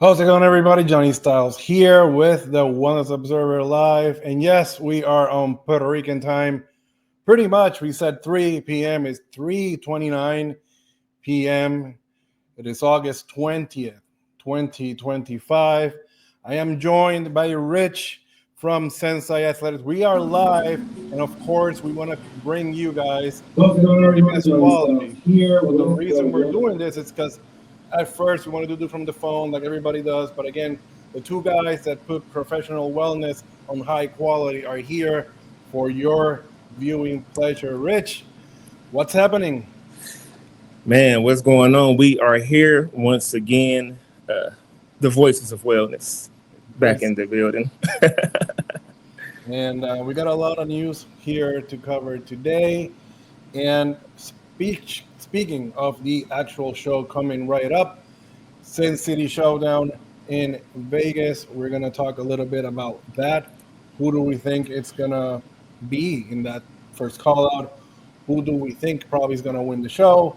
How's it going, everybody? Johnny Styles here with the Wellness Observer Live. And yes, we are on Puerto Rican time. Pretty much, we said 3 p.m. is 3:29 p.m. It is August 20th, 2025. I am joined by Rich from SIN City Athletics. We are live, and of course, we want to bring you guys How's it the going, very everybody? best Johnny Styles quality. here But the with the reason we're one. doing this is because at first we want to do it from the phone like everybody does. But again, the two guys that put professional wellness on high quality are here for your viewing pleasure. Rich, what's happening? Man, what's going on? We are here once again. Uh, the Voices of Wellness back Voice. in the building. And we got a lot of news here to cover today. And speaking of the actual show coming right up, Sin City Showdown in Vegas. We're gonna talk a little bit about that. Who do we think it's gonna be in that first call out? Who do we think probably is gonna win the show?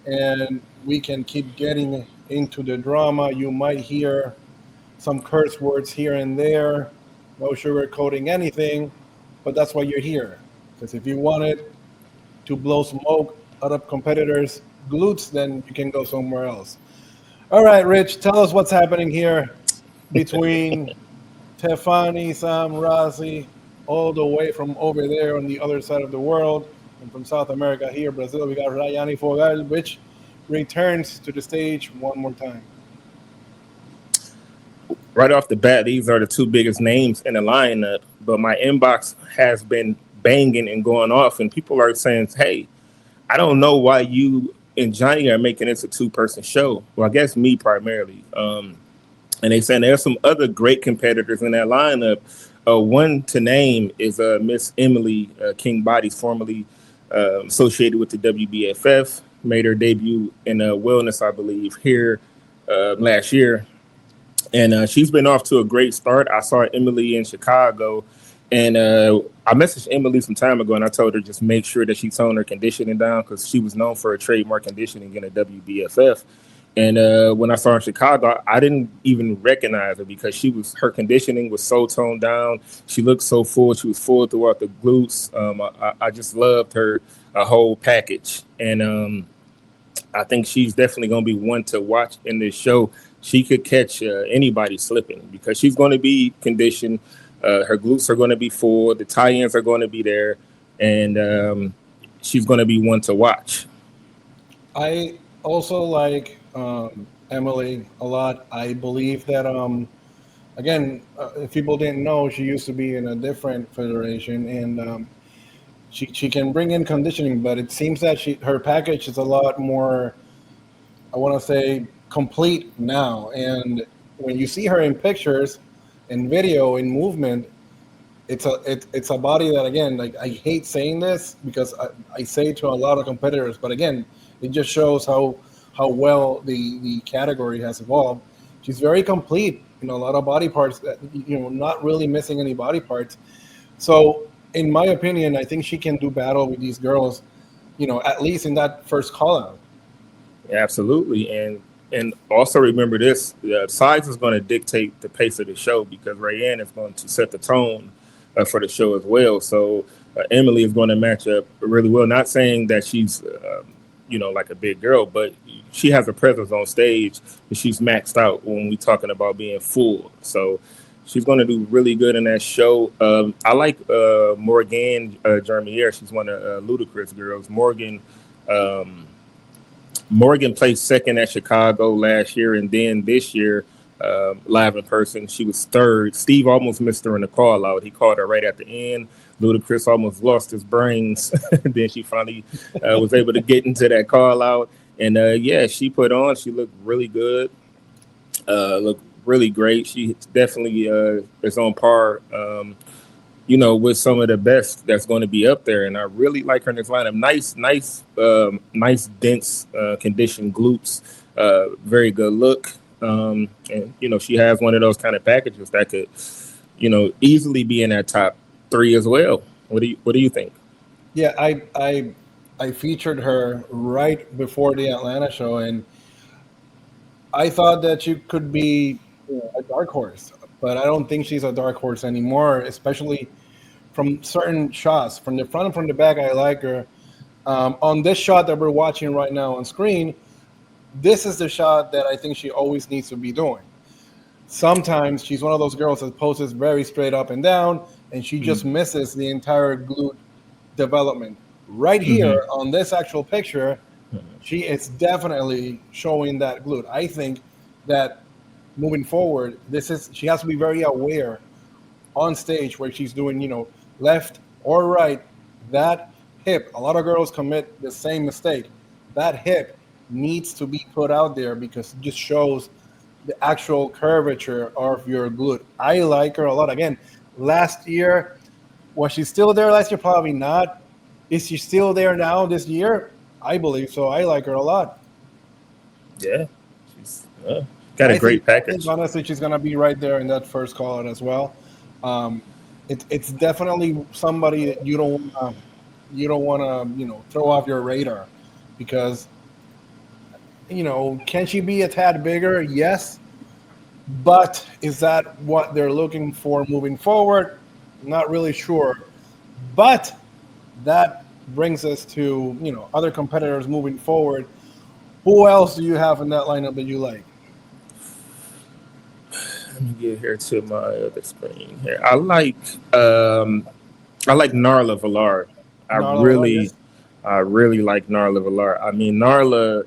And we can keep getting into the drama. You might hear some curse words here and there. No sugarcoating anything, but that's why you're here. Because if you wanted to blow smoke out of competitors' glutes, then you can go somewhere else. All right, Rich, tell us what's happening here between Teffani, Sam, Razi, all the way from over there on the other side of the world, and from South America here, Brazil. We got Rayane Fogal, which returns to the stage one more time. Right off the bat, these are the two biggest names in the lineup, but my inbox has been banging and going off, and people are saying, hey, I don't know why you and Johnny are making this a two-person show. Well, I guess me primarily. And they saying there's some other great competitors in that lineup. One to name is Miss Emily King Bodies, formerly associated with the WBFF, made her debut in wellness, I believe, here last year. And she's been off to a great start. I saw Emily in Chicago, and I messaged Emily some time ago, and I told her just make sure that she toned her conditioning down because she was known for her trademark conditioning in the WBFF. And when I saw her in Chicago, I didn't even recognize her because her conditioning was so toned down. She looked so full. She was full throughout the glutes. I just loved her whole package. And I think she's definitely going to be one to watch in this show. She could catch anybody slipping because she's going to be conditioned. Her glutes are going to be full. The tie-ins are going to be there. And she's going to be one to watch. I also like Emily a lot. I believe that, again, if people didn't know, she used to be in a different federation, and she can bring in conditioning, but it seems that her package is a lot more, I want to say, complete now. And when you see her in pictures, in video, in movement, it's a body that, again, like, I hate saying this because I say it to a lot of competitors, but again, it just shows how well the category has evolved. She's very complete, a lot of body parts that, not really missing any body parts. So in my opinion, I think she can do battle with these girls, at least in that first call out. Absolutely. And also remember this, size is going to dictate the pace of the show because Rayane is going to set the tone for the show as well. So Emily is going to match up really well. Not saying that she's, like a big girl, but she has a presence on stage and she's maxed out when we're talking about being full. So she's going to do really good in that show. I like Morgan Jermier. She's one of Ludacris girls. Morgan placed second at Chicago last year, and then this year, live in person, she was third. Steve almost missed her in the call out. He called her right at the end. Ludacris almost lost his brains. Then she finally was able to get into that call out. And she put on. She looked really good. Looked really great. She definitely is on par. With some of the best that's going to be up there. And I really like her in this lineup. Nice, dense, conditioned glutes. Very good look. And she has one of those kind of packages that could, easily be in that top three as well. What do you think? Yeah, I featured her right before the Atlanta show, and I thought that she could be a dark horse, but I don't think she's a dark horse anymore, especially from certain shots. From the front and from the back, I like her. On this shot that we're watching right now on screen, this is the shot that I think she always needs to be doing. Sometimes she's one of those girls that poses very straight up and down, and she just misses the entire glute development. Right here on this actual picture, she is definitely showing that glute. I think that moving forward, she has to be very aware on stage where she's doing, left or right. That hip, a lot of girls commit the same mistake. That hip needs to be put out there because it just shows the actual curvature of your glute. I like her a lot. Again, last year, was she still there last year? Probably not. Is she still there now this year? I believe so. I like her a lot. Yeah, she's got a great package. I think honestly, she's gonna be right there in that first call out as well. It's definitely somebody that you don't want to throw off your radar, because can she be a tad bigger? Yes, but is that what they're looking for moving forward? Not really sure. But that brings us to other competitors moving forward. Who else do you have in that lineup that you like? Let me get here to my other screen here. I like Narla Villar. I really like Narla Villar. I mean, Narla,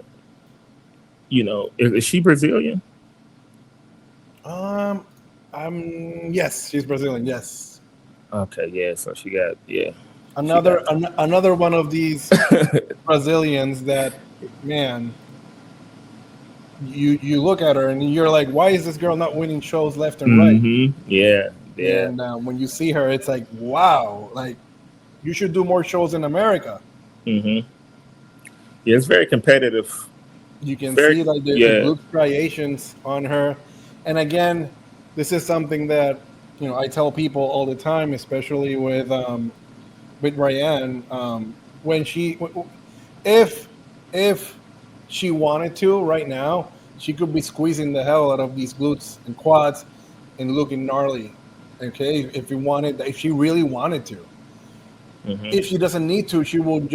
is she Brazilian? Yes, she's Brazilian. Yes. Okay, yeah. So she got another one of these Brazilians that, man, you look at her and you're like, why is this girl not winning shows left and right? Yeah. And when you see her, it's like, wow, like you should do more shows in America. Yeah, it's very competitive. You can see like the glute striations on her. And again, this is something that I tell people all the time, especially with Rayane. If she wanted to right now, she could be squeezing the hell out of these glutes and quads and looking gnarly. Okay, if she really wanted to. If she doesn't need to, she won't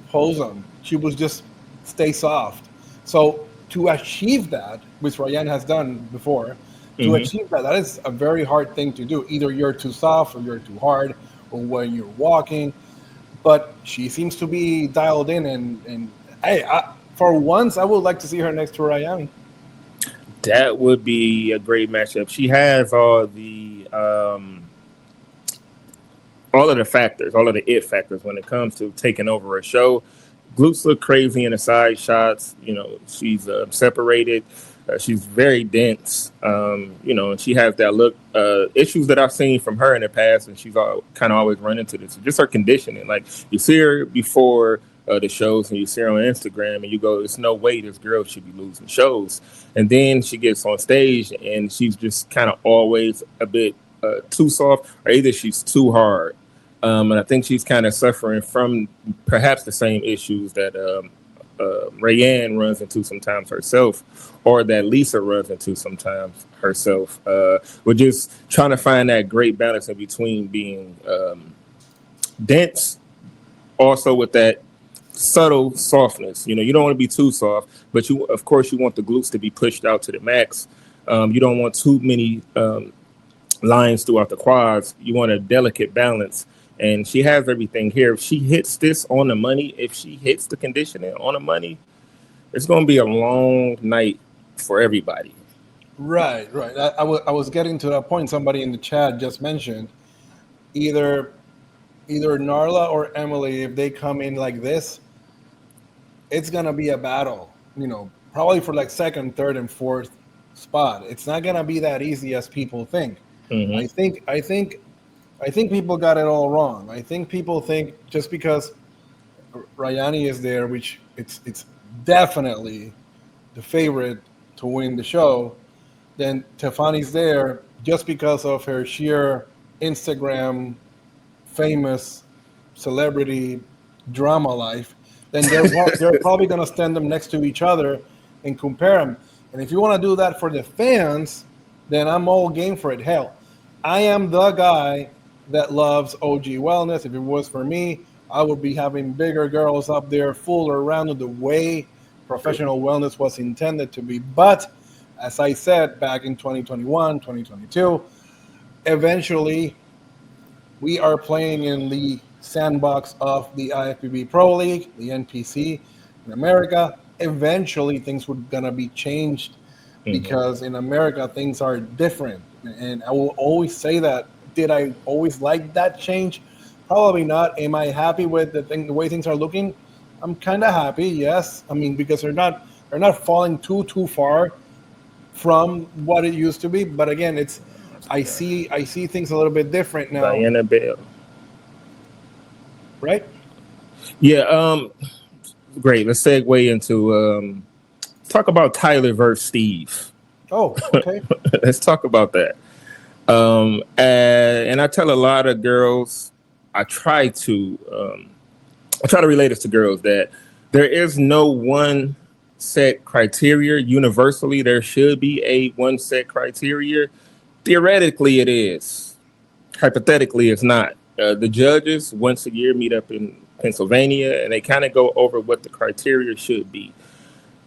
pose them. She will just stay soft. So to achieve that, which Rayane has done before, achieve that is a very hard thing to do. Either you're too soft or you're too hard, or when you're walking. But she seems to be dialed in, and hey, for once, I would like to see her next to Rayane. That would be a great matchup. She has all of the factors, all of the it factors when it comes to taking over a show. Glutes look crazy in the side shots. She's separated. She's very dense. And she has that look. Issues that I've seen from her in the past, and she's kind of always run into this. Just her conditioning. Like you see her before the shows, and you see her on Instagram, and you go, "There's no way this girl should be losing shows." And then she gets on stage, and she's just kind of always a bit too soft, or either she's too hard. And I think she's kind of suffering from perhaps the same issues that Rayane runs into sometimes herself, or that Lisa runs into sometimes herself. We're just trying to find that great balance in between being dense, also with that subtle softness. You don't want to be too soft, but of course you want the glutes to be pushed out to the max. You don't want too many lines throughout the quads. You want a delicate balance. And she has everything here. If she hits this on the money, if she hits the conditioning on the money, it's going to be a long night for everybody. Right. I was getting to that point. Somebody in the chat just mentioned either Narla or Emily, if they come in like this, it's going to be a battle, probably for like second, third, and fourth spot. It's not going to be that easy as people think. I think people got it all wrong. I think people think just because Rayane is there, which it's definitely the favorite to win the show, then Teffani's there just because of her sheer Instagram famous celebrity drama life, then they're probably going to stand them next to each other and compare them. And if you want to do that for the fans, then I'm all game for it. Hell, I am the guy that loves OG wellness. If it was for me, I would be having bigger girls up there, fuller rounded the way professional wellness was intended to be. But as I said back in 2021, 2022, eventually we are playing in the sandbox of the IFBB Pro League, the NPC in America. Eventually things were going to be changed because in America things are different. And I will always say that. Did I always like that change? Probably not. Am I happy with the way things are looking? I'm kind of happy, yes. I mean, because they're not falling too far from what it used to be. But again, I see things a little bit different now. Diana Bell. Right? Yeah, great. Let's segue into talk about Tyler versus Steve. Oh, okay. Let's talk about that. And I tell a lot of girls, I try to relate it to girls that there is no one set criteria. Universally, there should be a one set criteria. Theoretically, it is. Hypothetically, it's not. The judges once a year meet up in Pennsylvania, and they kind of go over what the criteria should be.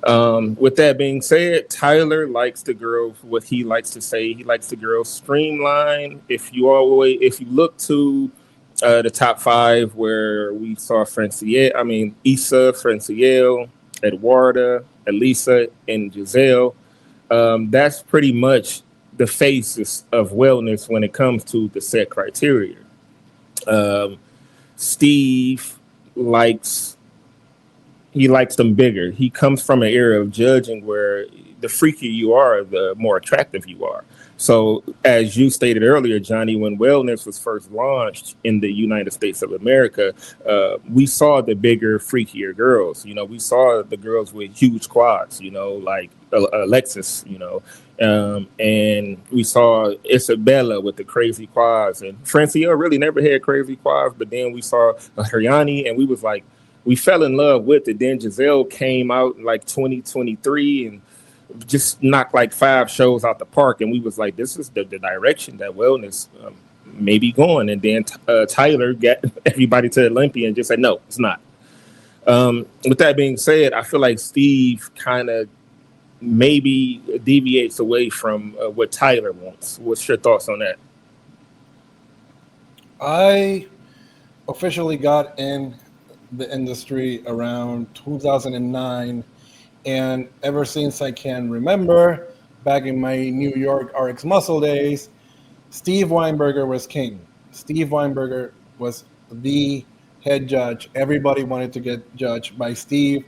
With that being said, Tyler likes the girls, what he likes to say, he likes the girls streamlined. If you look to the top five where we saw Issa, Francielle, Eduarda, Elisa, and Giselle, that's pretty much the faces of wellness when it comes to the set criteria. Steve likes them bigger. He comes from an era of judging where the freakier you are, the more attractive you are. So as you stated earlier, Johnny, when wellness was first launched in the United States of America, we saw the bigger, freakier girls. You know, we saw the girls with huge quads, you know, like Alexis, you know, and we saw Isabella with the crazy quads, and Francia really never had crazy quads, but then we saw Rayane, and we was like, we fell in love with it. Then Giselle came out in like 2023 and just knocked like 5 shows out the park. And we was like, this is the direction that wellness may be going. And then Tyler got everybody to Olympia and just said, no, it's not. With that being said, I feel like Steve kind of maybe deviates away from what Tyler wants. What's your thoughts on that? I officially got in the industry around 2009, and ever since I can remember, back in my New York RX Muscle days, Steve Weinberger was king. Steve Weinberger was the head judge. Everybody wanted to get judged by Steve.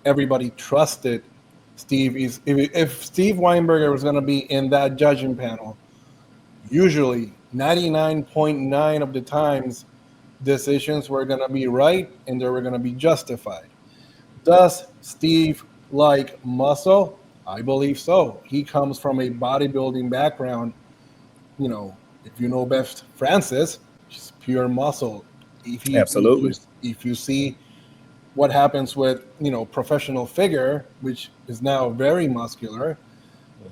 Everybody trusted Steve. If Steve Weinberger was going to be in that judging panel, usually 99.9 of the times, decisions were going to be right and they were going to be justified. Does Steve like muscle? I believe so. He comes from a bodybuilding background. You know, if you know Beth Francis, she's pure muscle. Absolutely. If you see what happens with, you know, professional figure, which is now very muscular,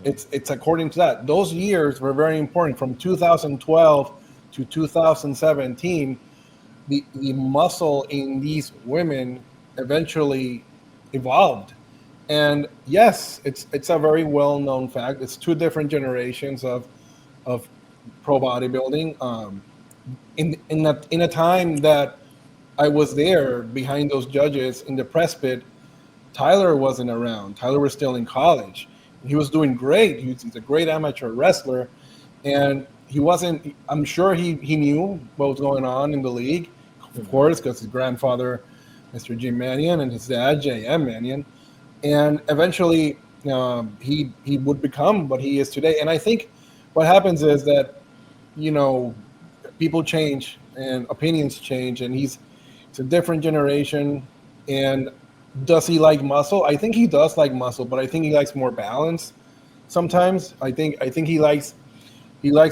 it's according to that. Those years were very important. From 2012 to 2017, the muscle in these women eventually evolved. And yes, it's a very well-known fact. It's 2 different generations of pro bodybuilding. In a time that I was there behind those judges in the press pit, Tyler wasn't around. Tyler was still in college. He was doing great. He's a great amateur wrestler, and he wasn't. I'm sure he knew what was going on in the league, of course, because his grandfather, Mr. Jim Manion, and his dad, J.M. Manion, and eventually he would become what he is today. And I think what happens is that, you know, people change and opinions change, and it's a different generation. And does he like muscle? I think he does like muscle, but I think he likes more balance. Sometimes I think he likes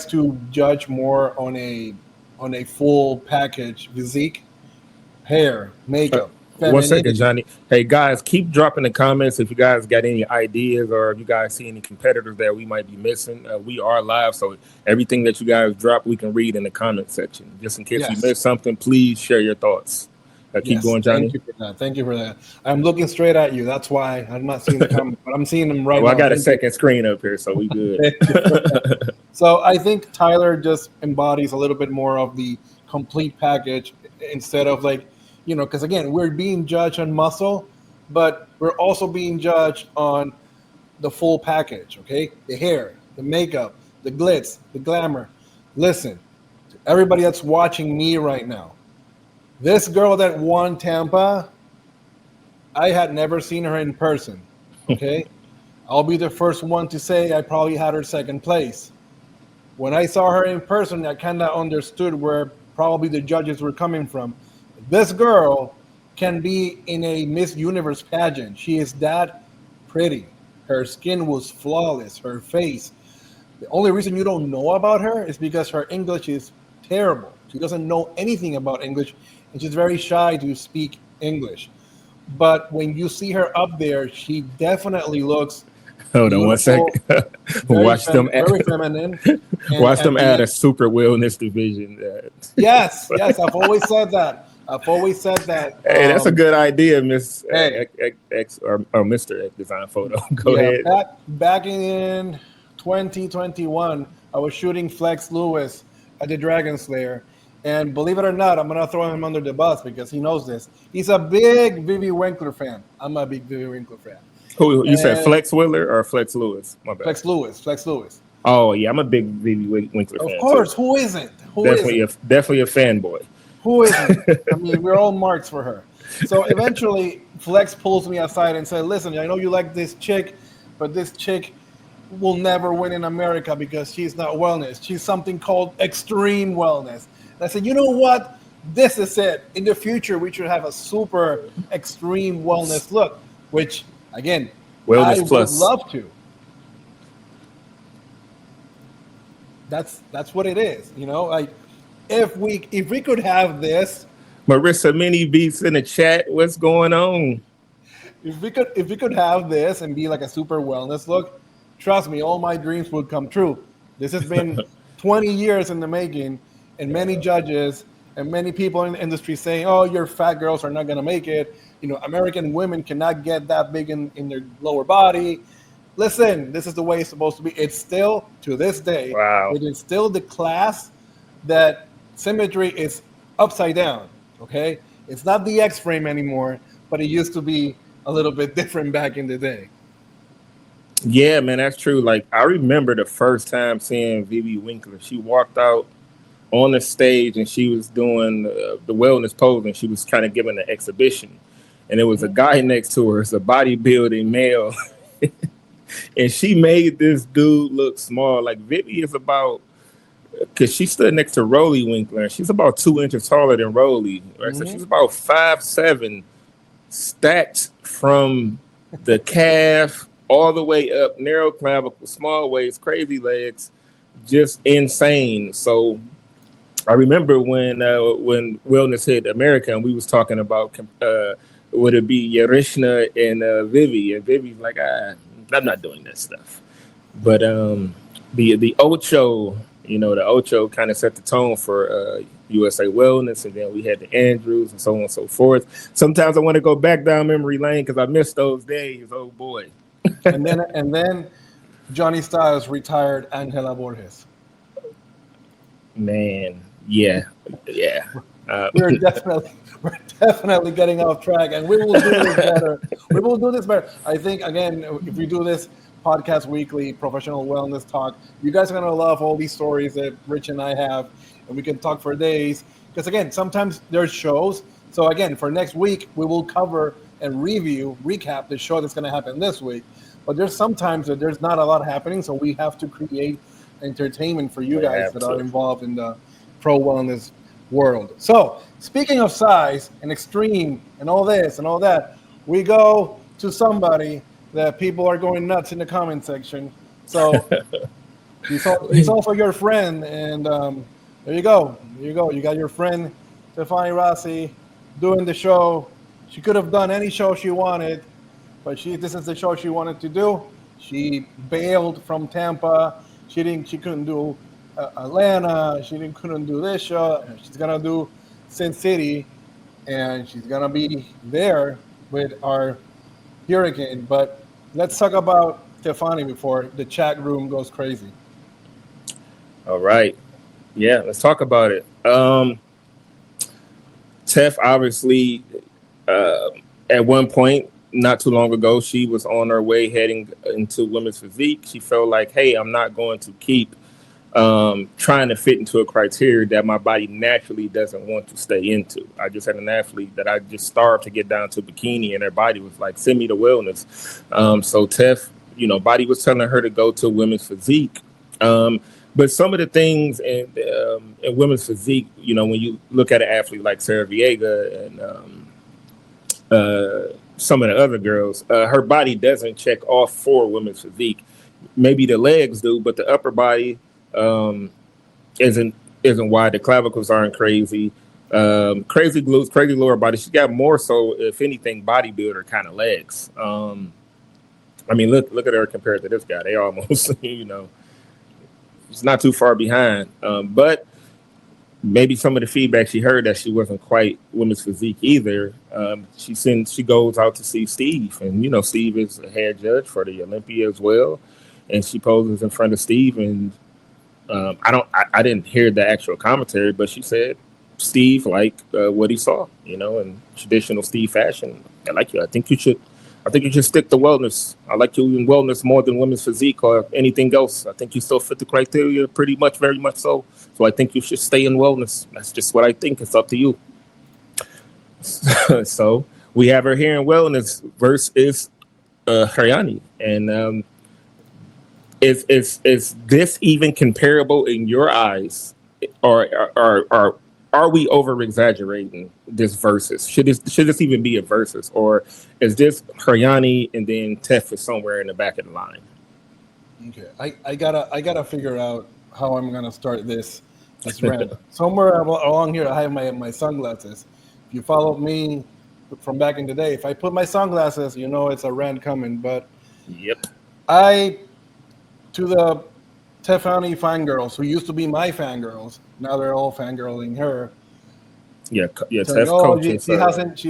to judge more on a full package: physique, hair, makeup, 1 second, femininity. Johnny. Hey guys, keep dropping the comments if you guys got any ideas or if you guys see any competitors that we might be missing. We are live, so everything that you guys drop, we can read in the comment section. Just in case we Yes. missed something, please share your thoughts. Keep going, Johnny. Thank you for that. Thank you for that. I'm looking straight at you. That's why I'm not seeing the comments, but I'm seeing them right Well, now. I got a Thank second screen up here, so we good. Thank you for that. So I think Tyler just embodies a little bit more of the complete package instead of like, because again, we're being judged on muscle, but we're also being judged on the full package, okay? The hair, the makeup, the glitz, the glamour. Listen, to everybody that's watching me right now, this girl that won Tampa, I had never seen her in person, okay? I'll be the first one to say I probably had her second place. When I saw her in person, I kind of understood where probably the judges were coming from. This girl can be in a Miss Universe pageant. She is that pretty. Her skin was flawless, her face. The only reason you don't know about her is because her English is terrible. She doesn't know anything about English, and she's very shy to speak English. But when you see her up there, she definitely looks Hold on 1 second. Watch them very feminine. Watch them add a super wellness division. Yes, I've always said that. Hey, that's a good idea, Miss Hey. X or Mr. X Design Photo. Go ahead. Back in 2021, I was shooting Flex Lewis at the Dragon Slayer. And believe it or not, I'm going to throw him under the bus because he knows this. He's a big Vivi Winkler fan. I'm a big Vivi Winkler fan. Who you said, Flex Willer or Flex Lewis? My bad. Flex Lewis. Oh yeah, I'm a big Vivi Winkler fan. Of course, too. who isn't? Definitely a fanboy. Who isn't? I mean, we're all marks for her. So eventually, Flex pulls me aside and said, "Listen, I know you like this chick, but this chick will never win in America because she's not wellness. She's something called extreme wellness." And I said, "You know what? This is it. In the future, we should have a super extreme wellness look," which, again, Wellness I plus. would love to. That's what it is, like if we could have this. Marissa Mini Beats in the chat. What's going on? If we could have this and be like a super wellness look, trust me, all my dreams would come true. This has been 20 years in the making, and many judges and many people in the industry saying, "Oh, your fat girls are not going to make it. American women cannot get that big in their lower body." Listen, this is the way it's supposed to be. It's still, to this day, Wow. it is still the class that symmetry is upside down, okay? It's not the X-frame anymore, but it used to be a little bit different back in the day. Yeah, man, that's true. Like, I remember the first time seeing Vivi Winkler. She walked out on the stage and she was doing the wellness pose and she was kind of giving an exhibition. And there was a guy next to her. It's a bodybuilding male. And she made this dude look small. Like, Vivi is about, because she stood next to Rolly Winkler, and she's about 2 inches taller than Rolly, right? So she's about 5'7", stacked from the calf all the way up, narrow clavicle, small waist, crazy legs, just insane. So I remember when Wellness hit America, and we was talking about would it be Yarishna and Vivi, and Vivi's like, I'm not doing that stuff. But the Ocho, the Ocho kind of set the tone for USA Wellness, and then we had the Andrews and so on and so forth. Sometimes I want to go back down memory lane because I miss those days. Oh boy. and then Johnny Styles retired Angela Borges. Man, yeah. We're definitely getting off track, and we will do this better. We will do this better. I think, again, if we do this podcast weekly, professional wellness talk, you guys are going to love all these stories that Rich and I have, and we can talk for days. Because, again, sometimes there's shows. So, again, for next week, we will cover and recap the show that's going to happen this week. But there's sometimes that there's not a lot happening, so we have to create entertainment for you guys that are involved in the pro wellness world. So, speaking of size and extreme and all this and all that, we go to somebody that people are going nuts in the comment section. So he's also your friend, and there you go. You got your friend Teffani Rossi doing the show She could have done any show she wanted, but this is the show she wanted to do. She bailed from Tampa. She couldn't do Atlanta. Couldn't do this show. She's gonna do Sin City, and she's gonna be there with our Hurricane. But let's talk about Teffani before the chat room goes crazy. All right. Yeah, let's talk about it. Tef, obviously, at one point, not too long ago, she was on her way heading into women's physique. She felt like, hey, I'm not going to keep trying to fit into a criteria that my body naturally doesn't want to stay into. I just had an athlete that I just starved to get down to bikini, and her body was like, send me to wellness. So Tef, body was telling her to go to women's physique. But some of the things in women's physique, when you look at an athlete like Sarah Viega and some of the other girls, her body doesn't check off for women's physique. Maybe the legs do, but the upper body isn't wide. The clavicles aren't crazy. Crazy glutes, crazy lower body. She got more so, if anything, bodybuilder kind of legs. I mean, look at her compared to this guy. They almost, it's not too far behind. But maybe some of the feedback she heard that she wasn't quite women's physique either. She goes out to see Steve, and Steve is a head judge for the Olympia as well, and she poses in front of Steve, and I didn't hear the actual commentary, but she said Steve liked what he saw, in traditional Steve fashion. I like you. I think you should stick to wellness. I like you in wellness more than women's physique or anything else. I think you still fit the criteria pretty much, very much so. So I think you should stay in wellness. That's just what I think. It's up to you. So we have her here in wellness versus Rayane. And is this even comparable in your eyes, or are we over exaggerating this versus? Should this even be a versus, or is this Rayane and then Tef is somewhere in the back of the line? Okay, I gotta figure out how I'm gonna start this rant. Somewhere along here, I have my sunglasses. If you follow me from back in the day, if I put my sunglasses, it's a rant coming. But yep, to the Teffani fangirls who used to be my fangirls, now they're all fangirling her. Yeah. So, Tef coaches. She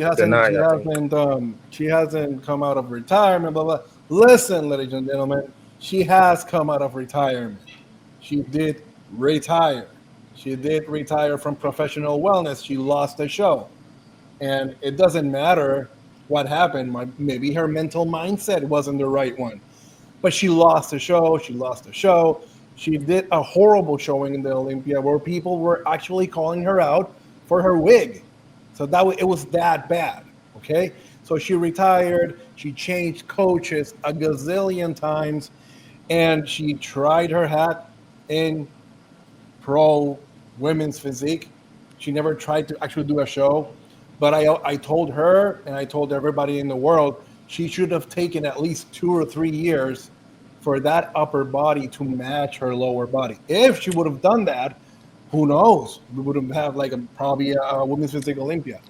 hasn't come out of retirement. Blah blah. Listen, ladies and gentlemen, she has come out of retirement. She did retire. She did retire from professional wellness. She lost the show, and it doesn't matter what happened. Maybe her mental mindset wasn't the right one, but she lost the show. She did a horrible showing in the Olympia where people were actually calling her out for her wig. So it was that bad, okay? So she retired. She changed coaches a gazillion times, and she tried her hat in pro women's physique. She never tried to actually do a show. But I told her, and I told everybody in the world, she should have taken at least 2 or 3 years for that upper body to match her lower body. If she would have done that, who knows? We would have probably a women's physique Olympia.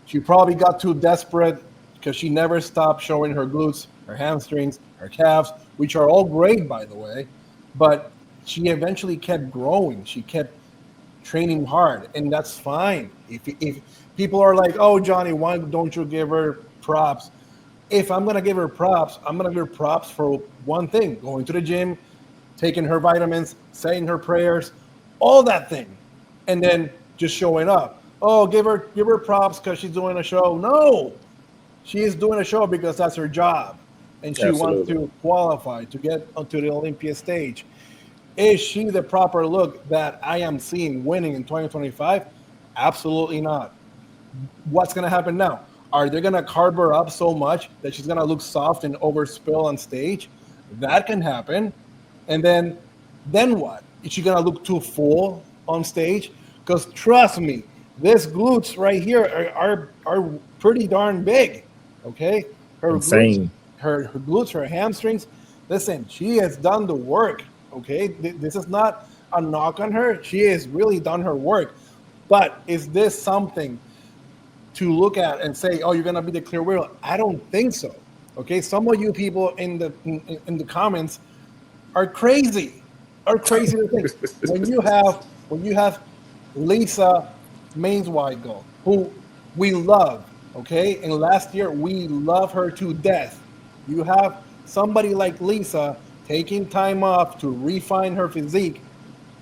She probably got too desperate because she never stopped showing her glutes, her hamstrings, her calves, which are all great, by the way. But she eventually kept growing. She kept training hard, and that's fine. If people are like, oh, Johnny, why don't you give her props? If I'm going to give her props, I'm going to give her props for one thing: going to the gym, taking her vitamins, saying her prayers, all that thing, and then just showing up. Oh, give her props because she's doing a show. No, she is doing a show because that's her job, and she wants to qualify to get onto the Olympia stage. Is she the proper look that I am seeing winning in 2025? Absolutely not. What's going to happen now? Are they going to carb her up so much that she's going to look soft and overspill on stage? That can happen. And then what? Is she going to look too full on stage? Because trust me, this glutes right here are pretty darn big. Okay? Her insane. Her glutes, her hamstrings. Listen, she has done the work. Okay? This is not a knock on her. She has really done her work. But is this something to look at and say, "Oh, you're gonna be the clear winner." I don't think so. Okay, some of you people in the comments are crazy. Are crazy to think when you have Lisa Mainsweigel, who we love. Okay, and last year we love her to death. You have somebody like Lisa taking time off to refine her physique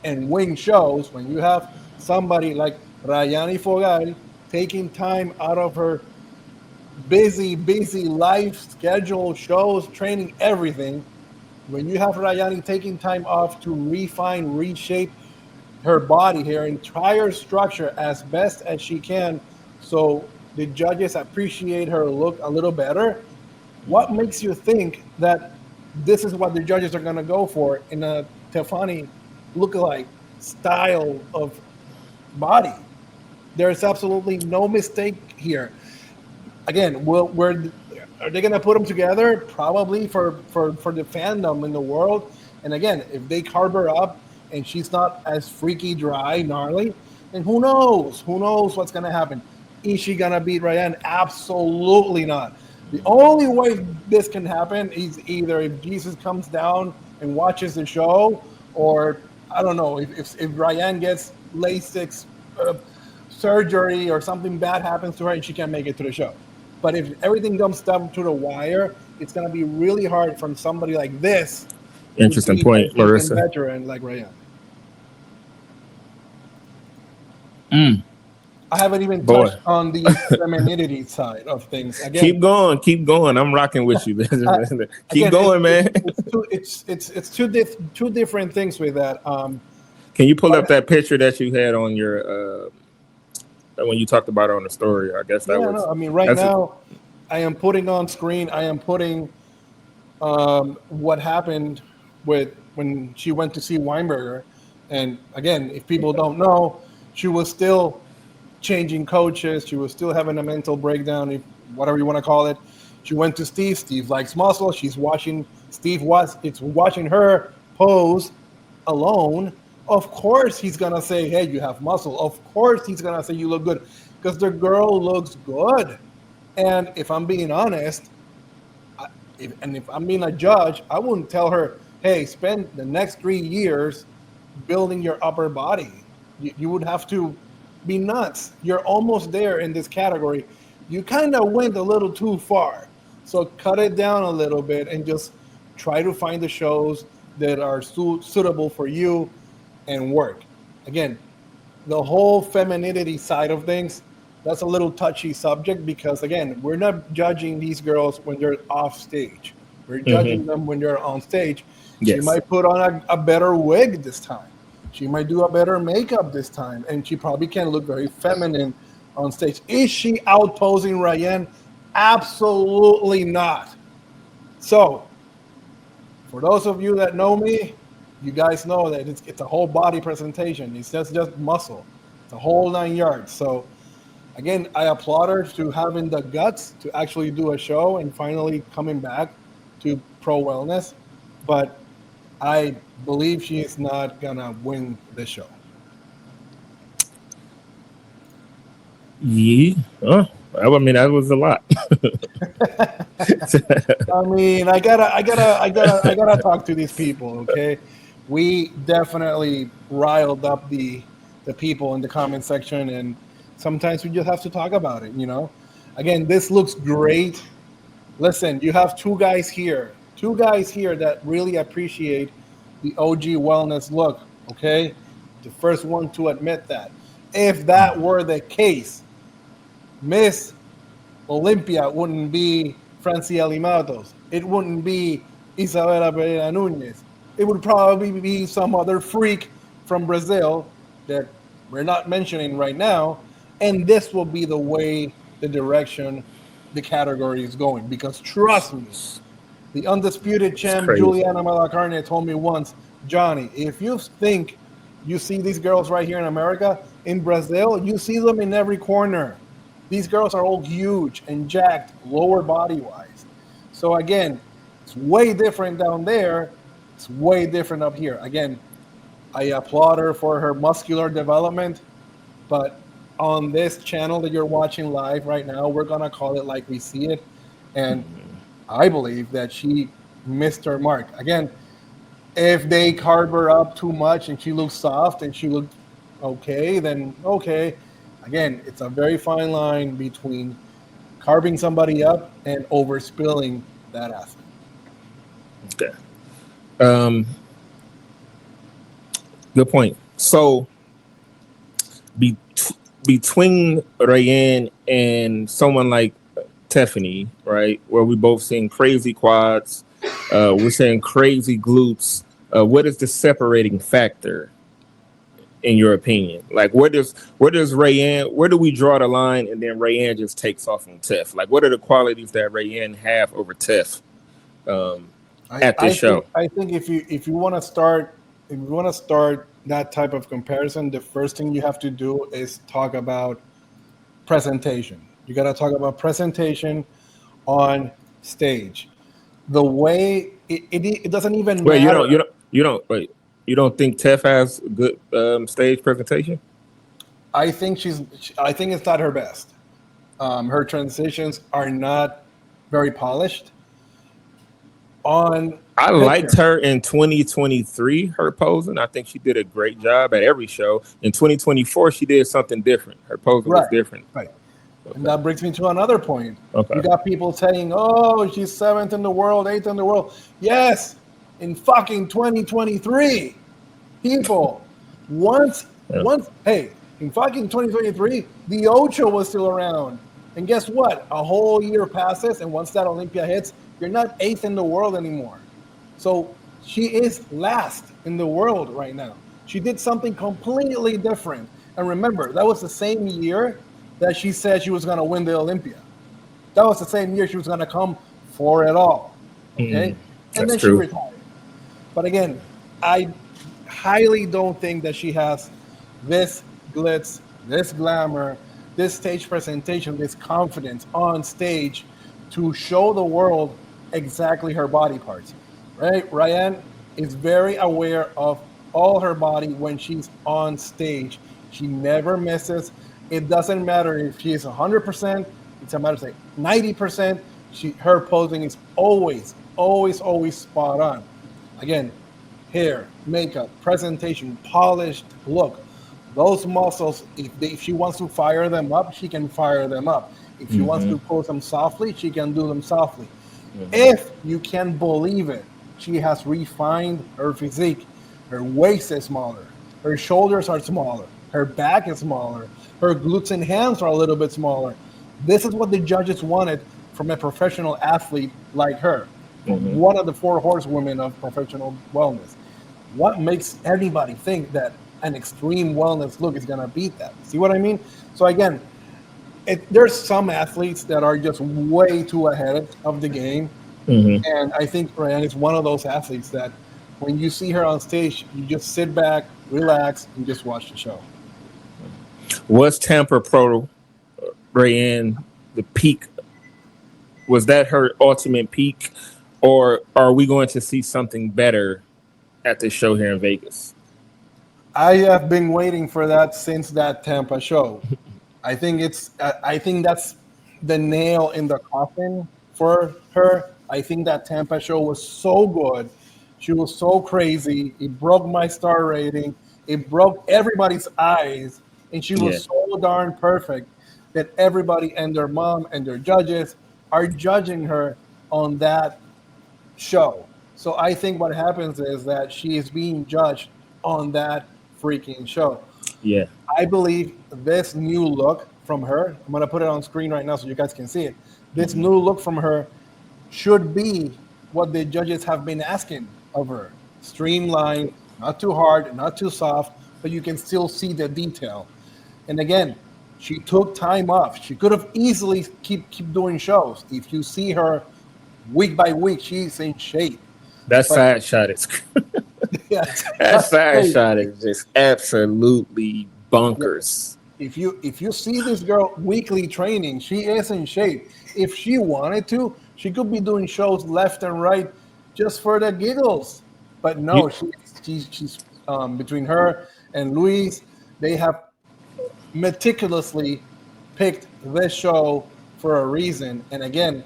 and win shows. When you have somebody like Rayane Fogal taking time out of her busy life schedule, shows, training, everything. When you have Rayane taking time off to refine, reshape her body, her entire structure as best as she can, so the judges appreciate her look a little better, what makes you think that this is what the judges are going to go for in a Teffani lookalike style of body? There's absolutely no mistake here. Again, are they going to put them together? Probably for the fandom in the world. And again, if they carve her up and she's not as freaky, dry, gnarly, then who knows? Who knows what's going to happen? Is she going to beat Rayane? Absolutely not. The only way this can happen is either if Jesus comes down and watches the show, or I don't know, if Rayane gets LASIK surgery or something bad happens to her and she can't make it to the show. But if everything comes down to the wire, it's going to be really hard from somebody like this. Interesting point, Larissa. Veteran like Rayane. I haven't even touched on the femininity side of things. Again, keep going. I'm rocking with you. Keep going, man. It's two different things with that. Can you pull up that picture that you had on your when you talked about it on the story? I guess that was. No, I mean, right now, I am putting on screen. I am putting what happened with when she went to see Weinberger, and again, if people don't know, she was still changing coaches. She was still having a mental breakdown, whatever you want to call it. She went to Steve. Steve likes muscle. She's watching Steve. It's watching her pose alone. Of course, he's gonna say, "Hey, you have muscle." Of course, he's gonna say, "You look good," because the girl looks good. And if I'm being honest, if I'm being a judge, I wouldn't tell her, "Hey, spend the next 3 years building your upper body." You would have to be nuts. You're almost there in this category. You kind of went a little too far. So cut it down a little bit and just try to find the shows that are suitable for you and work. Again, the whole femininity side of things, that's a little touchy subject because, again, we're not judging these girls when they're off stage. We're judging them when they're on stage. Yes. She might put on a better wig this time. She might do a better makeup this time, and she probably can look very feminine on stage. Is she outposing Rayane? Absolutely not. So, for those of you that know me, you guys know that it's a whole body presentation. It's just muscle. It's a whole 9 yards. So, again, I applaud her to having the guts to actually do a show and finally coming back to pro wellness. But I believe she is not gonna win this show. Yeah. I mean, that was a lot. I mean, I gotta talk to these people. Okay, we definitely riled up the people in the comment section, and sometimes we just have to talk about it. You know, again, this looks great. Listen, you have two guys here that really appreciate the OG wellness look, okay? The first one to admit that. If that were the case, Miss Olympia wouldn't be Francielle Matos. It wouldn't be Isabela Pereira Nunez. It would probably be some other freak from Brazil that we're not mentioning right now, and this will be the direction the category is going, because trust me, the undisputed champ Juliana Malacarne told me once, "Johnny, if you think you see these girls right here in America, in Brazil, you see them in every corner. These girls are all huge and jacked, lower body-wise. So again, it's way different down there. It's way different up here. Again, I applaud her for her muscular development, but on this channel that you're watching live right now, we're gonna call it like we see it, and I believe that she missed her mark. Again, if they carve her up too much and she looks soft and she looked okay, then okay. Again, it's a very fine line between carving somebody up and overspilling that athlete. Okay. Good point. So between Rayane and someone like Teffani, right, where we both seeing crazy quads, we're seeing crazy glutes. What is the separating factor, in your opinion? Like, where does Rayane? Where do we draw the line, and then Rayane just takes off on Teff? Like, what are the qualities that Rayane have over Teff at this show? I think if you want to start that type of comparison, the first thing you have to do is talk about presentation. You got to talk about presentation on stage. The way it doesn't even matter. You don't think Teff has good stage presentation? I think it's not her best. Her transitions are not very polished. I liked her in 2023, her posing. I think she did a great job at every show. In 2024, she did something different. Her posing was different. Right. Okay. And that brings me to another point. Okay. You got people saying, oh, she's 7th in the world, 8th in the world. Yes, in fucking 2023. People, hey, in fucking 2023, the Ocho was still around. And guess what? A whole year passes, and once that Olympia hits, you're not 8th in the world anymore. So she is last in the world right now. She did something completely different. And remember, that was the same year that she said she was going to win the Olympia. That was the same year she was going to come for it all. Okay? And then she retired. But again, I highly don't think that she has this glitz, this glamour, this stage presentation, this confidence on stage to show the world exactly her body parts, right? Rayane is very aware of all her body when she's on stage. She never misses. It doesn't matter if she is 100%. It's a matter of say 90%. Her posing is always spot on. Again, hair, makeup, presentation, polished look. Those muscles, if she wants to fire them up, she can fire them up. If she wants to pose them softly, she can do them softly. If you can believe it, she has refined her physique. Her waist is smaller. Her shoulders are smaller. Her back is smaller. Her glutes and hands are a little bit smaller. This is what the judges wanted from a professional athlete like her. One of the 4 horsewomen of professional wellness. What makes anybody think that an extreme wellness look is going to beat that? See what I mean? So again, there's some athletes that are just way too ahead of the game. And I think Rayane is one of those athletes that when you see her on stage, you just sit back, relax, and just watch the show. Was Tampa Pro Rayane the peak? Was that her ultimate peak? Or are we going to see something better at this show here in Vegas? I have been waiting for that since that Tampa show. I think that's the nail in the coffin for her. I think that Tampa show was so good. She was so crazy. It broke my star rating. It broke everybody's eyes. And she was so darn perfect that everybody and their mom and their judges are judging her on that show. So I think what happens is that she is being judged on that freaking show. Yeah. I believe this new look from her, I'm going to put it on screen right now so you guys can see it. This new look from her should be what the judges have been asking of her. Streamlined, not too hard, not too soft, but you can still see the detail. And again, she took time off. She could have easily keep doing shows. If you see her week by week, she's in shape. That side shot is that side shot is just absolutely bonkers. If you see this girl weekly training, she is in shape. If she wanted to, she could be doing shows left and right just for the giggles. But no, she's between her and Luis, they have meticulously picked this show for a reason. And again,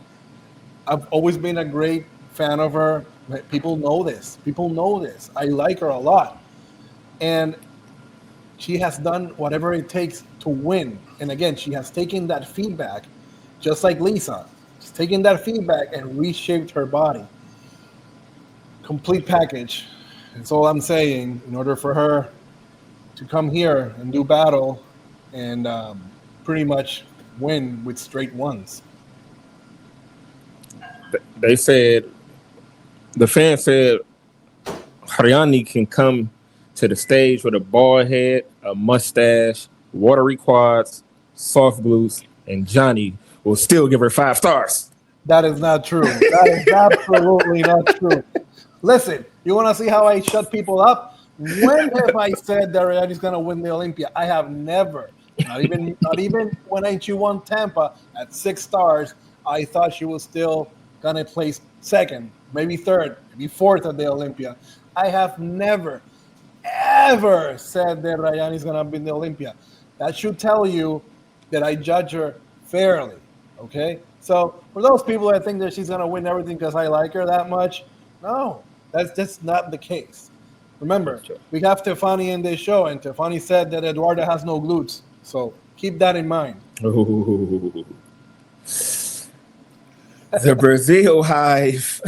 I've always been a great fan of her. People know this. People know this. I like her a lot. And she has done whatever it takes to win. And again, she has taken that feedback, just like Lisa. She's taken that feedback and reshaped her body. Complete package. That's all I'm saying. In order for her to come here and do battle and pretty much win with straight ones. They said, the fan said, Rayane can come to the stage with a bald head, a mustache, watery quads, soft glutes, and Johnny will still give her 5 stars. That is not true. That is absolutely not true. Listen, you want to see how I shut people up? When have I said that Rayane's going to win the Olympia? I have never. Not even when she won Tampa at 6 stars. I thought she was still going to place second, maybe third, maybe fourth at the Olympia. I have never, ever said that Rayane is going to win the Olympia. That should tell you that I judge her fairly, okay? So for those people that think that she's going to win everything because I like her that much, no, that's just not the case. Remember, we have Teffani in this show, and Teffani said that Eduarda has no glutes. So keep that in mind. Ooh. The Brazil Hive.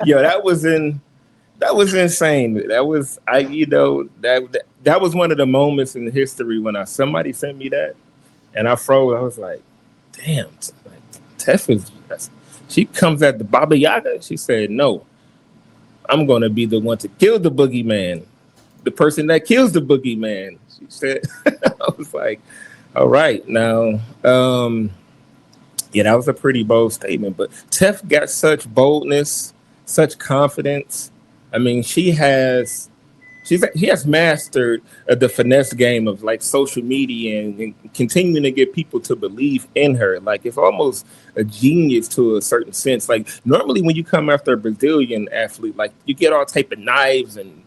Yo, that was insane. That was that was one of the moments in history when somebody sent me that, and I froze. I was like, damn, Tef she comes at the Baba Yaga. She said, no, I'm gonna be the one to kill the boogeyman, the person that kills the boogeyman. She said, I was like, all right, now, yeah, that was a pretty bold statement, but Tef got such boldness, such confidence. I mean, he has mastered the finesse game of like social media and continuing to get people to believe in her. Like, it's almost a genius to a certain sense. Like, normally when you come after a Brazilian athlete, like, you get all type of knives and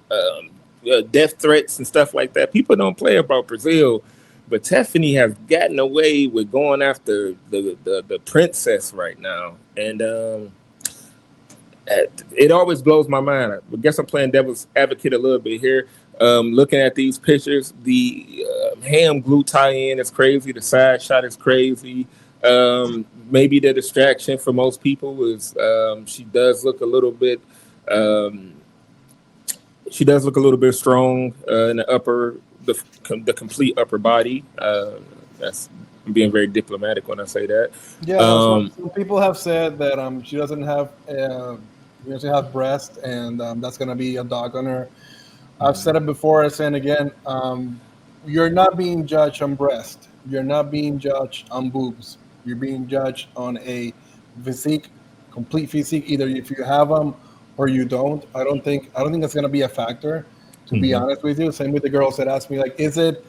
death threats and stuff like that. People don't play about Brazil, but Teffani has gotten away with going after the princess right now, and it always blows my mind. I guess I'm playing devil's advocate a little bit here. Looking at these pictures, the ham glute tie-in is crazy. The side shot is crazy. Maybe the distraction for most people is she does look a little bit. She does look a little bit strong in the upper, the complete upper body. That's I'm being very diplomatic when I say that. Yeah, some people have said that she doesn't have breast, and that's going to be a dog on her. I've said it before, I say it again. You're not being judged on breast. You're not being judged on boobs. You're being judged on a physique, complete physique. Either if you have them or you don't. I don't think that's going to be a factor. To be honest with you, same with the girls that ask me, like, is it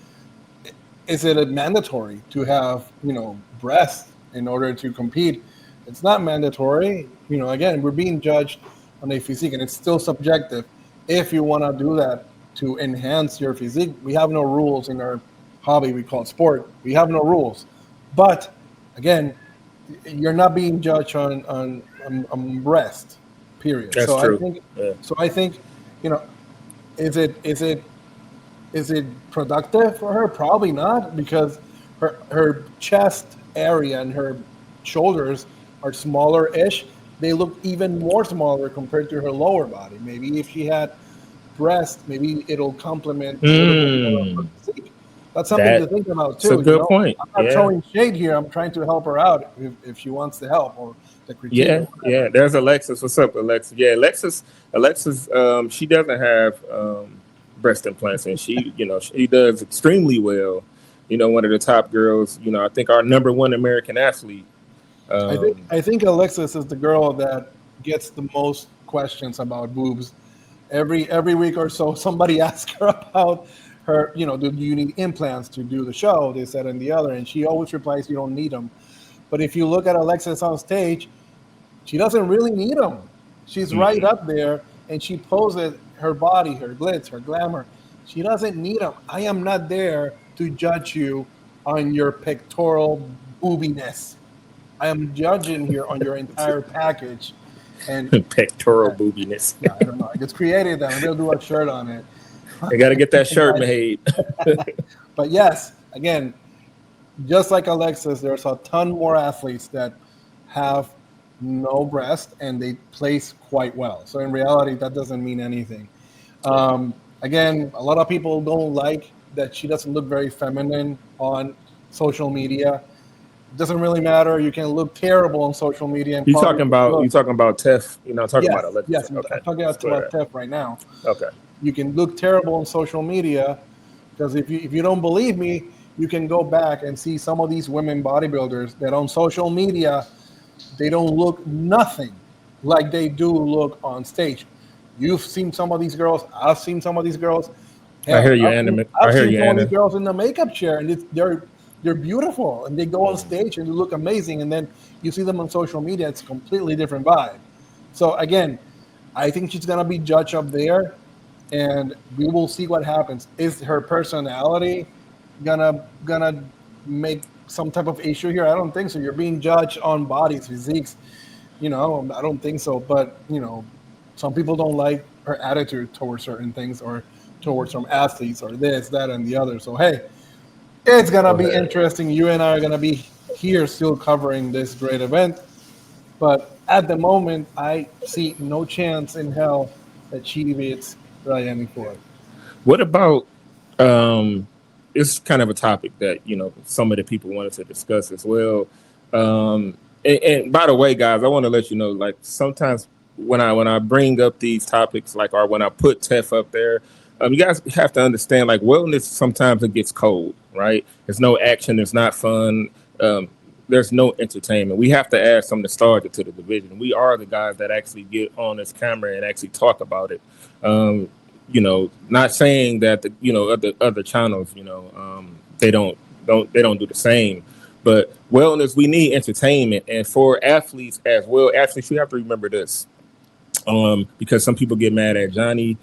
mandatory to have breasts in order to compete? It's not mandatory. Again, we're being judged on a physique, and it's still subjective. If you want to do that to enhance your physique, we have no rules in our hobby. We call it sport. We have no rules. But again, you're not being judged on breast. Period. That's true. I think, is it productive for her? Probably not, because her chest area and her shoulders are smaller-ish. They look even more smaller compared to her lower body. Maybe if she had breast, maybe it'll complement a little bit more of her physique. That's something to think about too. That's a good point. I'm not throwing shade here. I'm trying to help her out if she wants to help or the critique. Yeah. There's Alexis. What's up, Alexis? Yeah, Alexis. She doesn't have breast implants, and she does extremely well. One of the top girls. I think our number one American athlete. I think Alexis is the girl that gets the most questions about boobs. Every week or so, somebody asks her about her, do you need implants to do the show? They said and the other, and she always replies, you don't need them. But if you look at Alexis on stage, she doesn't really need them. She's right up there, and she poses her body, her glitz, her glamour. She doesn't need them. I am not there to judge you on your pectoral boobiness. I am judging here on your entire package. And Pectoral boobiness. yeah, I don't know. I just created that. Maybe I'll do a shirt on it. I got to get that shirt made. But yes, again, just like Alexis, there's a ton more athletes that have no breast and they place quite well. So in reality, that doesn't mean anything. Again, a lot of people don't like that she doesn't look very feminine on social media. It doesn't really matter. You can look terrible on social media. And you talking about Teff? You're not talking about Alexis? Yes, okay. I'm talking about Teff right now. Okay. You can look terrible on social media because if you don't believe me, you can go back and see some of these women bodybuilders that on social media, they don't look nothing like they do look on stage. You've seen some of these girls. I've seen some of these girls. Hell, I hear you, Anna. I've seen some of these girls in the makeup chair, and they're beautiful, and they go on stage and they look amazing. And then you see them on social media; it's a completely different vibe. So again, I think she's gonna be judged up there, and we will see what happens. Is her personality gonna make some type of issue here? I don't think so. You're being judged on bodies, physiques. I don't think so. But some people don't like her attitude towards certain things or towards some athletes or this, that, and the other. So hey, it's gonna be interesting. You and I are gonna be here still covering this great event. But at the moment, I see no chance in hell that she beats Rayane Ford. What about it's kind of a topic that some of the people wanted to discuss as well. And by the way, guys, I want to let you know, like, sometimes when I bring up these topics, like, or when I put Teff up there, you guys have to understand, like, wellness, sometimes it gets cold, right? There's no action, there's not fun, there's no entertainment. We have to add some nostalgia to the division. We are the guys that actually get on this camera and actually talk about it. Not saying that the other channels, they don't do the same. But wellness, we need entertainment, and for athletes as well. Athletes, you have to remember this, because some people get mad at Johnny,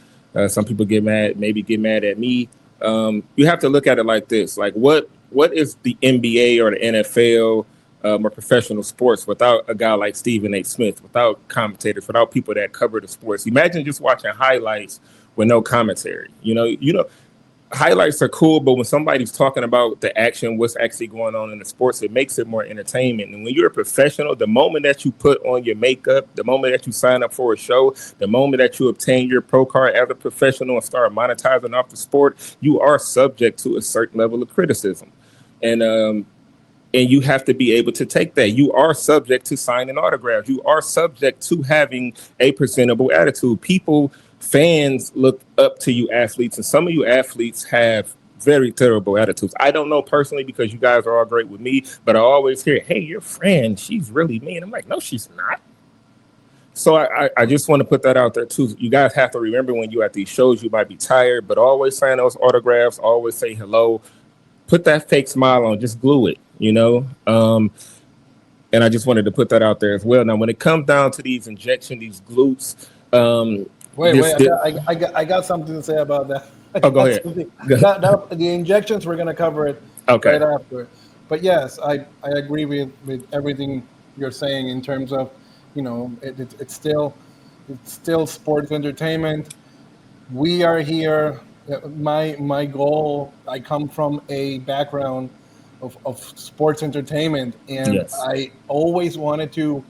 some people get mad at me. You have to look at it like this: like, what is the NBA or the NFL or professional sports without a guy like Stephen A. Smith, without commentators, without people that cover the sports? Imagine just watching highlights with no commentary. Highlights are cool, but when somebody's talking about the action, what's actually going on in the sports, it makes it more entertainment. And when you're a professional, the moment that you put on your makeup, the moment that you sign up for a show, the moment that you obtain your pro card as a professional and start monetizing off the sport, you are subject to a certain level of criticism. And you have to be able to take that. You are subject to signing autographs. You are subject to having a presentable attitude. Fans look up to you athletes, and some of you athletes have very terrible attitudes. I don't know personally, because you guys are all great with me, but I always hear, hey, your friend, she's really mean. I'm like, no, she's not. So I just want to put that out there too. You guys have to remember, when you're at these shows, you might be tired, but always sign those autographs, always say hello, put that fake smile on, just glue it, and I just wanted to put that out there as well. Now, when it comes down to these injections, these glutes, I got something to say about that. Go ahead. The injections, we're going to cover it right after. But yes, I agree with everything you're saying in terms of, it's still sports entertainment. We are here. My goal, I come from a background of sports entertainment, and yes, I always wanted to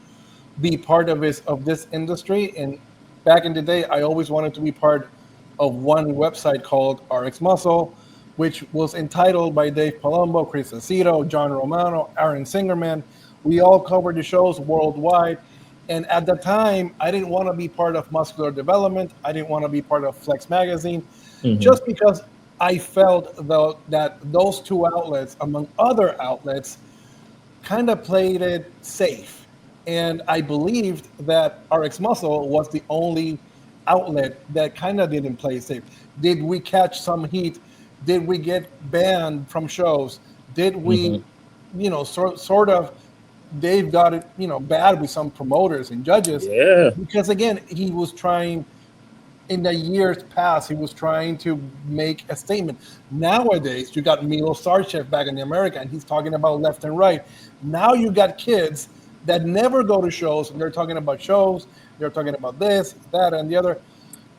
be part of this industry. And back in the day, I always wanted to be part of one website called RX Muscle, which was entitled by Dave Palumbo, Chris Aceto, John Romano, Aaron Singerman. We all covered the shows worldwide. And at the time, I didn't want to be part of Muscular Development. I didn't want to be part of Flex Magazine, just because I felt that those two outlets, among other outlets, kind of played it safe. And I believed that RX Muscle was the only outlet that kind of didn't play safe. Did we catch some heat? Did we get banned from shows? Did we, sort of, Dave got it, bad with some promoters and judges? Yeah. Because again, he was trying in the years past, he was trying to make a statement. Nowadays, you got Milo Sarchev back in America, and he's talking about left and right. Now you got kids that never go to shows, and they're talking about shows. They're talking about this, that, and the other.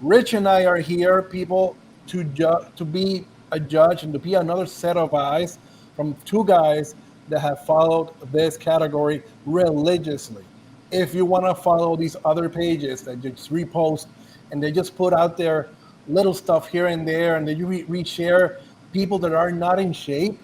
Rich and I are here, people, to be a judge and to be another set of eyes from two guys that have followed this category religiously. If you want to follow these other pages that just repost and they just put out their little stuff here and there and they reshare people that are not in shape,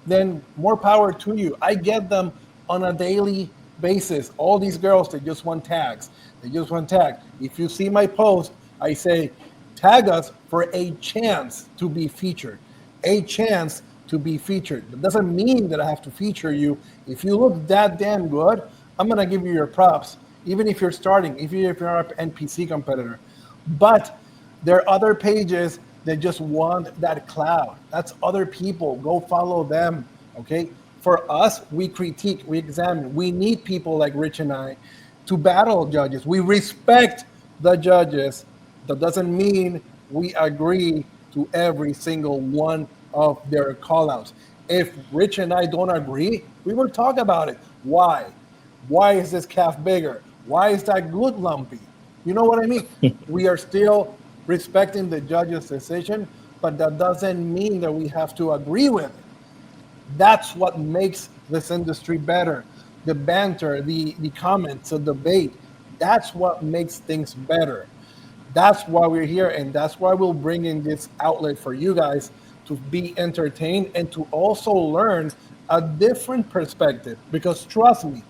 then more power to you. I get them on a daily basis. All these girls, they just want tags. They just want tags. If you see my post, I say, tag us for a chance to be featured. A chance to be featured. That doesn't mean that I have to feature you. If you look that damn good, I'm going to give you your props, even if you're starting, even if you're an NPC competitor. But there are other pages that just want that cloud. That's other people. Go follow them, okay? For us, we critique, we examine. We need people like Rich and I to battle judges. We respect the judges. That doesn't mean we agree to every single one of their callouts. If Rich and I don't agree, we will talk about it. Why? Why is this calf bigger? Why is that glute lumpy? You know what I mean? We are still respecting the judge's decision, but that doesn't mean that we have to agree with it. That's what makes this industry better. The banter, the comments, the debate, that's what makes things better. That's why we're here, and that's why we'll bring in this outlet for you guys to be entertained and to also learn a different perspective. Because trust me,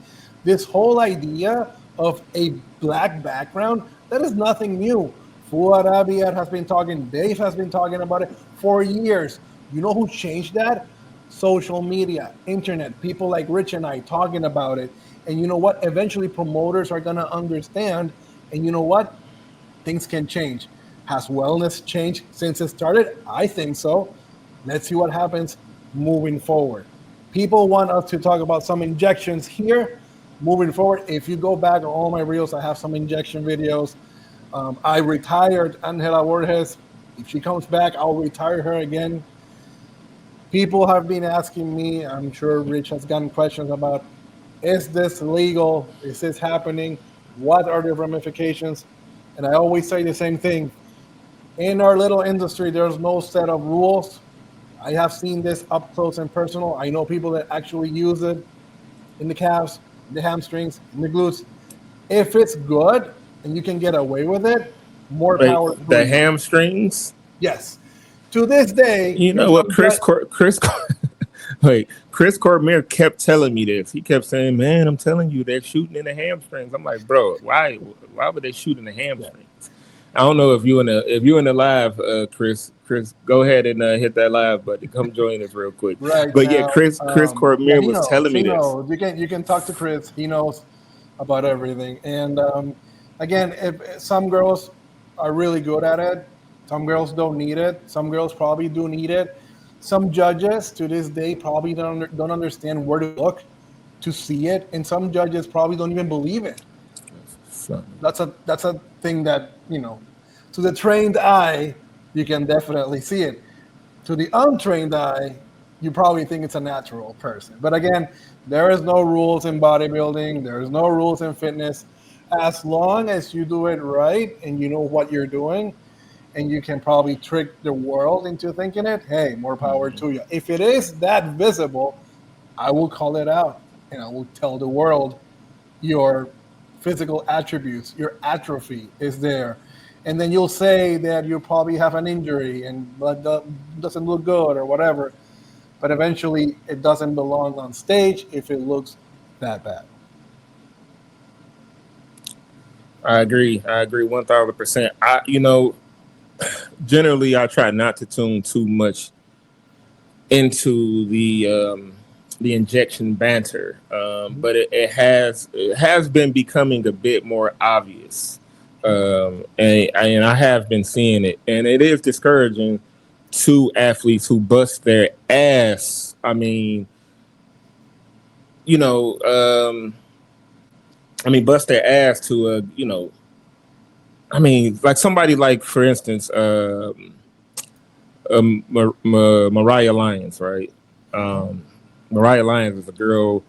this whole idea of a black background, that is nothing new. Fuad Abiad has been talking, Dave has been talking about it for years. You know who changed that? Social media, internet, people like Rich and I talking about it. And you know what? Eventually promoters are going to understand. And you know what? Things can change. Has wellness changed since it started? I think so. Let's see what happens moving forward. People want us to talk about some injections here. Moving forward, if you go back on all my reels, I have some injection videos. I retired Angela Borges. If she comes back, I'll retire her again. People have been asking me, I'm sure Rich has gotten questions about, is this legal? Is this happening? What are the ramifications? And I always say the same thing. In our little industry, there's no set of rules. I have seen this up close and personal. I know people that actually use it in the calves, the hamstrings, in the glutes. If it's good and you can get away with it, more power to The you. hamstrings. Yes. To this day, You know what, Chris Cormier kept telling me this. He kept saying, "Man, I'm telling you, they're shooting in the hamstrings." I'm like, "Bro, why would they shoot in the hamstrings?" I don't know if you in the live, Chris. Chris, go ahead and hit that live button. Come join us real quick. Right But now, yeah, Chris Cormier was telling me he this. knows. You can talk to Chris. He knows about everything. And again, if some girls are really good at it, some girls don't need it. Some girls probably do need it. Some judges to this day probably don't understand where to look to see it, and some judges probably don't even believe it. That's a thing that, to the trained eye, you can definitely see it. To the untrained eye, you probably think it's a natural person. But again, there is no rules in bodybuilding. There is no rules in fitness. As long as you do it right and you know what you're doing, and you can probably trick the world into thinking it, hey, more power to you. If it is that visible, I will call it out and I will tell the world your physical attributes, your atrophy is there. And then you'll say that you probably have an injury and blood doesn't look good or whatever. But eventually it doesn't belong on stage if it looks that bad. I agree 1,000%. Generally I try not to tune too much into the injection banter, but it has been becoming a bit more obvious, and I have been seeing it, and it is discouraging to athletes who bust their ass. Bust their ass to I mean, like somebody like, for instance, Mariah Lyons, right? Mariah Lyons is a girl,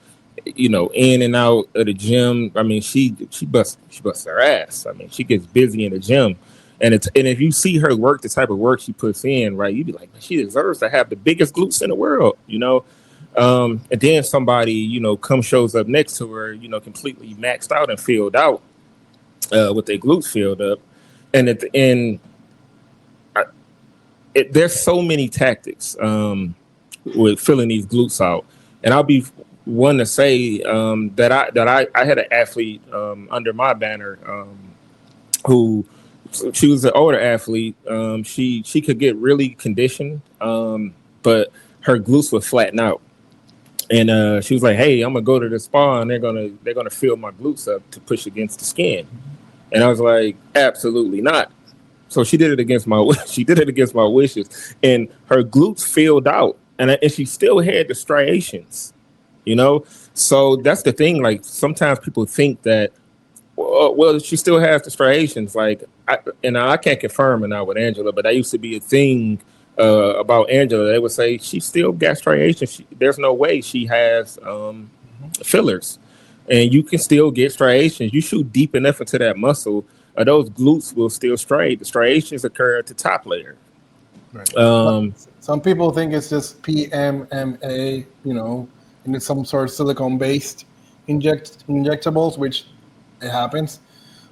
in and out of the gym. I mean, she busts her ass. I mean, she gets busy in the gym, and if you see her work, the type of work she puts in, right, you'd be like, she deserves to have the biggest glutes in the world, And then somebody, shows up next to her, completely maxed out and filled out, with their glutes filled up, and at the end, there's so many tactics with filling these glutes out, and I'll be one to say that I had an athlete under my banner who, she was an older athlete. She could get really conditioned, but her glutes would flatten out, and she was like, "Hey, I'm gonna go to the spa and they're gonna fill my glutes up to push against the skin," and I was like, "Absolutely not." So she did it against my wishes, and her glutes filled out, and she still had the striations, So that's the thing. Like sometimes people think that, well, she still has the striations. Like, I can't confirm it now with Angela, but that used to be a thing about Angela. They would say she still got striations. There's no way she has fillers, and you can still get striations. You shoot deep enough into that muscle, those glutes will still stray. The striations occur at the top layer. Right. Some people think it's just PMMA, and it's some sort of silicone-based injectables, which it happens.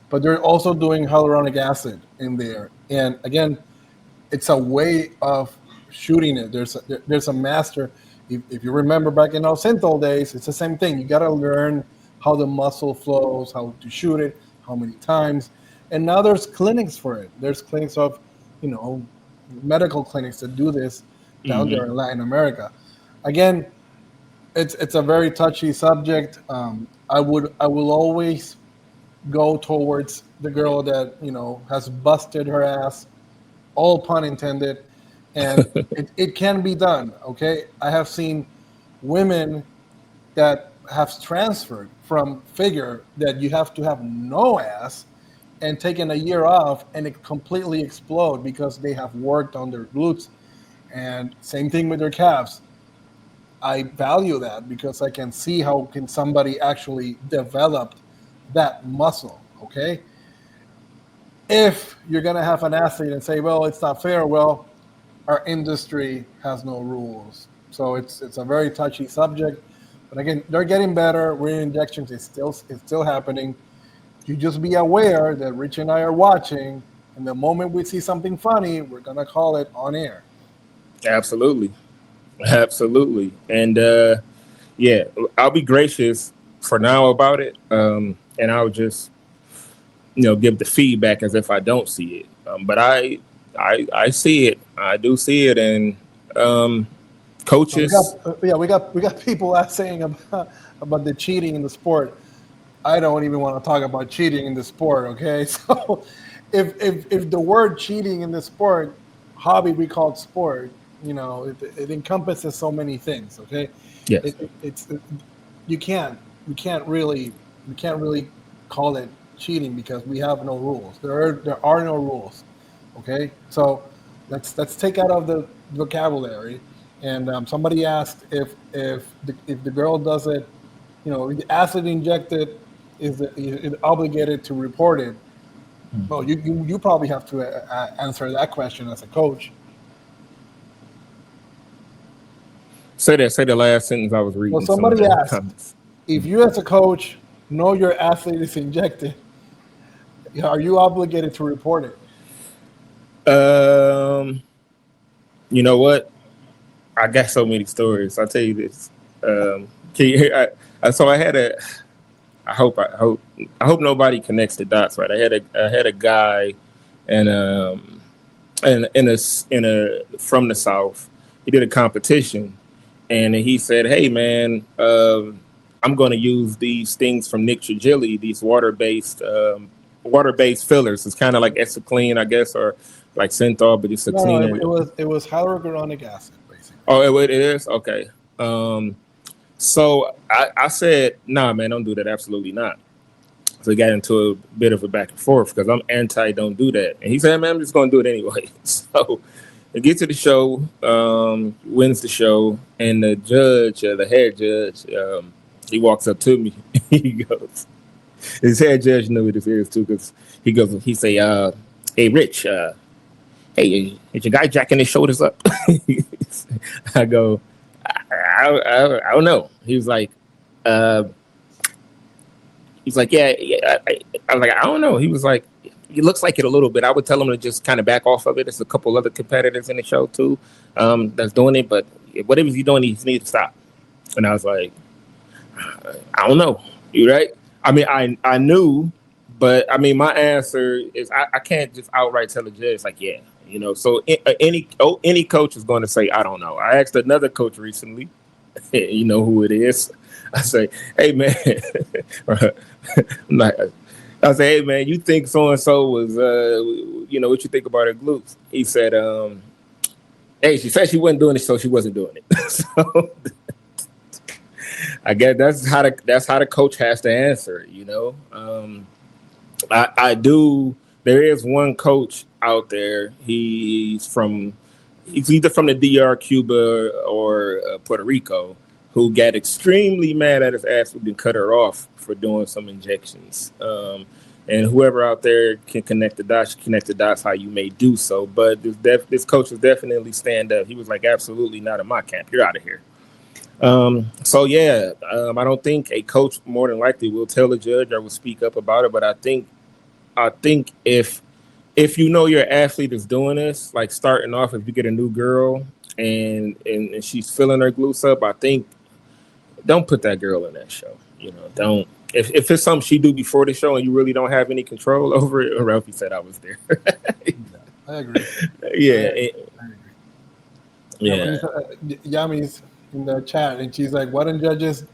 But they're also doing hyaluronic acid in there, and again, it's a way of shooting it. There's a master. If you remember back in our Synthol days, it's the same thing. You got to learn how the muscle flows, how to shoot it, how many times. And now there's clinics for it. There's clinics of, medical clinics that do this down there in Latin America. Again, it's a very touchy subject. I will always go towards the girl that has busted her ass, all pun intended, and it can be done. Okay, I have seen women that have transferred from figure that you have to have no ass and taken a year off, and it completely explode because they have worked on their glutes. And same thing with their calves. I value that because I can see how can somebody actually develop that muscle. Okay, if you're gonna have an athlete and say, well, it's not fair, well, our industry has no rules, so it's a very touchy subject. But again, they're getting better. Re-injections is still happening. You just be aware that Rich and I are watching, and the moment we see something funny, we're gonna call it on air. Absolutely, and yeah, I'll be gracious for now about it, and I'll just give the feedback as if I don't see it. But I see it. I do see it, and coaches. We got people saying about the cheating in the sport. I don't even want to talk about cheating in the sport. Okay, so if the word cheating in the sport, hobby we call it sport, it encompasses so many things. Okay, yes, you can't really call it cheating because we have no rules. There are no rules. Okay, so let's take out of the vocabulary. And somebody asked if the girl does it, the acid injected, is obligated to report it? Well, you probably have to answer that question as a coach. Say the last sentence I was reading. Well, somebody asked if you as a coach know your athlete is injected, are you obligated to report it? You know what? I got so many stories. I'll tell you this. Can you hear? So I had a. I hope nobody connects the dots, right? I had a guy, and in a from the South. He did a competition, and he said, "Hey man, I'm going to use these things from Nick Trigilli, these water-based fillers. It's kind of like Eciclean, I guess, or like Synthol, but it's a cleaner." It was hyaluronic acid, basically. Oh, it is? Okay. So I said, nah, man, don't do that. Absolutely not. So we got into a bit of a back and forth because I'm anti don't do that. And he said, man, I'm just going to do it anyway. So we get to the show, wins the show. And the judge, the head judge, he walks up to me. He goes, his head judge knew what this is too, because he say, hey, Rich, hey, is your guy jacking his shoulders up? I go, I don't know. He was like, yeah. I was like, I don't know. He was like, it looks like it a little bit. I would tell him to just kind of back off of it. There's a couple other competitors in the show too, that's doing it. But whatever he's doing, he needs to stop. And I was like, I don't know. You right? I mean, I knew, but I mean, my answer is I can't just outright tell the judge like, yeah, you know. So any coach is going to say, I don't know. I asked another coach recently, you know who it is. I say, hey man, I say, hey man, you think so and so was, you know, what you think about her glutes? He said, hey, she said she wasn't doing it, so she wasn't doing it. So I guess that's how the coach has to answer, you know. I do. There is one coach out there. He's either from the DR, Cuba, or Puerto Rico, who got extremely mad at his ass and cut her off for doing some injections. And whoever out there can connect the dots how you may do so. But this coach is definitely stand up. He was like, absolutely not in my camp. You're out of here. So yeah, I don't think a coach more than likely will tell a judge or will speak up about it. But I think if you know your athlete is doing this, like starting off, if you get a new girl and she's filling her glutes up, I think don't put that girl in that show. You know, don't. If it's something she do before the show and you really don't have any control over it, or Ralphie said I was there. I agree. Yeah. I agree. Yami's in the chat, and she's like, why don't judges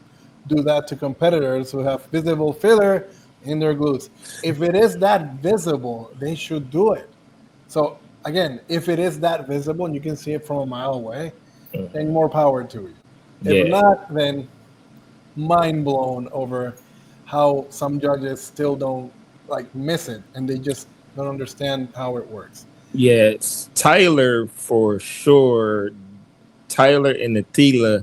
do that to competitors who have visible filler in their glutes? If it is that visible, they should do it. So again, if it is that visible and you can see it from a mile away, then more power to you. If not, then mind blown over how some judges still don't like miss it and they just don't understand how it works. Yes, Tyler for sure. Tyler and Natila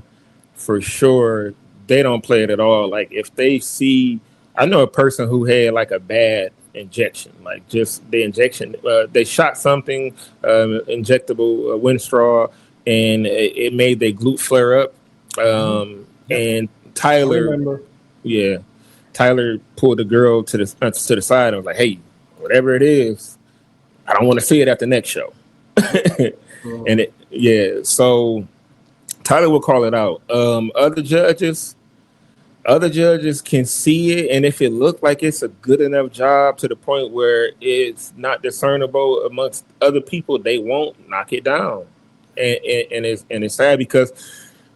for sure. They don't play it at all. Like if they see, I know a person who had like a bad injection, like just the injection. They shot something, injectable wind straw, and it made their glute flare up. And Tyler, Tyler pulled the girl to the side and was like, "Hey, whatever it is, I don't want to see it at the next show." And so Tyler will call it out. Other judges can see it, and if it looked like it's a good enough job to the point where it's not discernible amongst other people, they won't knock it down. And it's sad because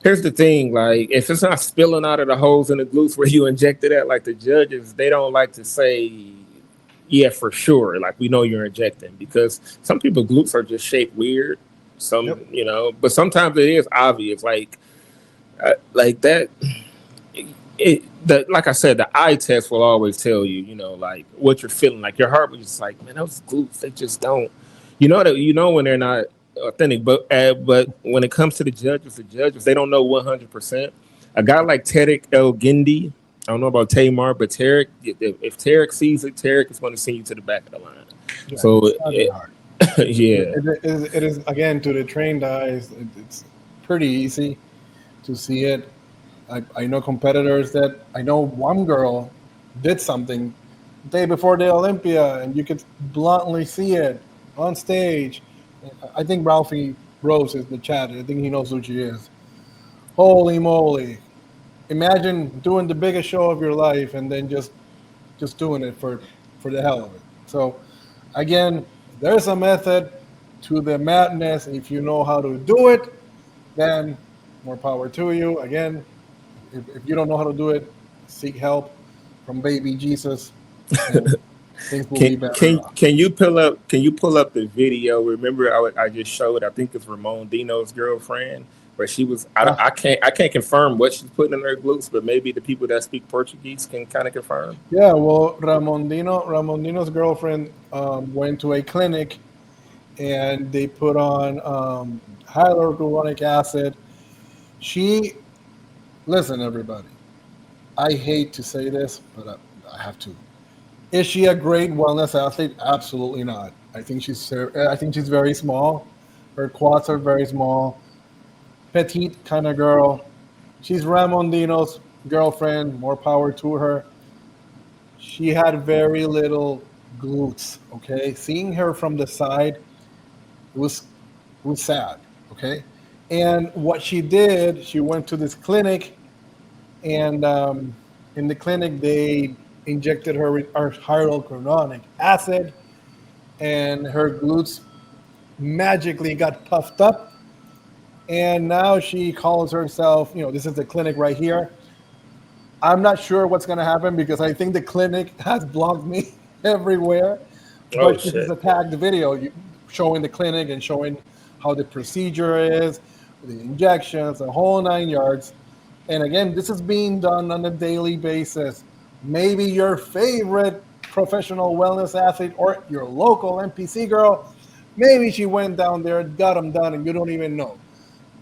here's the thing, like if it's not spilling out of the holes in the glutes where you injected at, like the judges, they don't like to say, yeah, for sure, like we know you're injecting, because some people glutes are just shaped weird. Some, you know, but sometimes it is obvious, like that. Like I said, the eye test will always tell you, you know, like what you're feeling. Like your heart was just like, man, those glutes, they just don't, you know when they're not authentic. But when it comes to the judges, they don't know 100%. A guy like Tarek El Gindi, I don't know about Tamar, but Tarek, if Tarek sees it, Tarek is going to send you to the back of the line. Yeah, so it is again, to the trained eyes, it's pretty easy to see it. I know competitors that I know one girl did something the day before the Olympia, and you could bluntly see it on stage. I think Ralphie Rose is the chat. I think he knows who she is. Holy moly. Imagine doing the biggest show of your life and then just doing it for the hell of it. So again, there's a method to the madness. If you know how to do it, then more power to you. Again, if you don't know how to do it, seek help from baby Jesus. Things will be better. Can you pull up the video? Remember, I just showed, I think it's Ramon Dino's girlfriend, where she was. I can't confirm what she's putting in her glutes, but maybe the people that speak Portuguese can kind of confirm. Yeah, well, Ramondino's girlfriend went to a clinic, and they put on hyaluronic acid. Listen, everybody. I hate to say this, but I have to. Is she a great wellness athlete? Absolutely not. I think she's very small. Her quads are very small. Petite kind of girl. She's Ramondino's girlfriend. More power to her. She had very little glutes. Okay, seeing her from the side was sad. Okay, and what she did, she went to this clinic, and in the clinic they injected her with hyaluronic acid, and her glutes magically got puffed up, and now she calls herself, this is the clinic right here. I'm not sure what's going to happen because I think the clinic has blocked me everywhere, but this is a tagged video showing the clinic and showing how the procedure is, the injections, the whole 9 yards. And again, this is being done on a daily basis. Maybe your favorite professional wellness athlete or your local NPC girl, maybe she went down there, got them done, and you don't even know.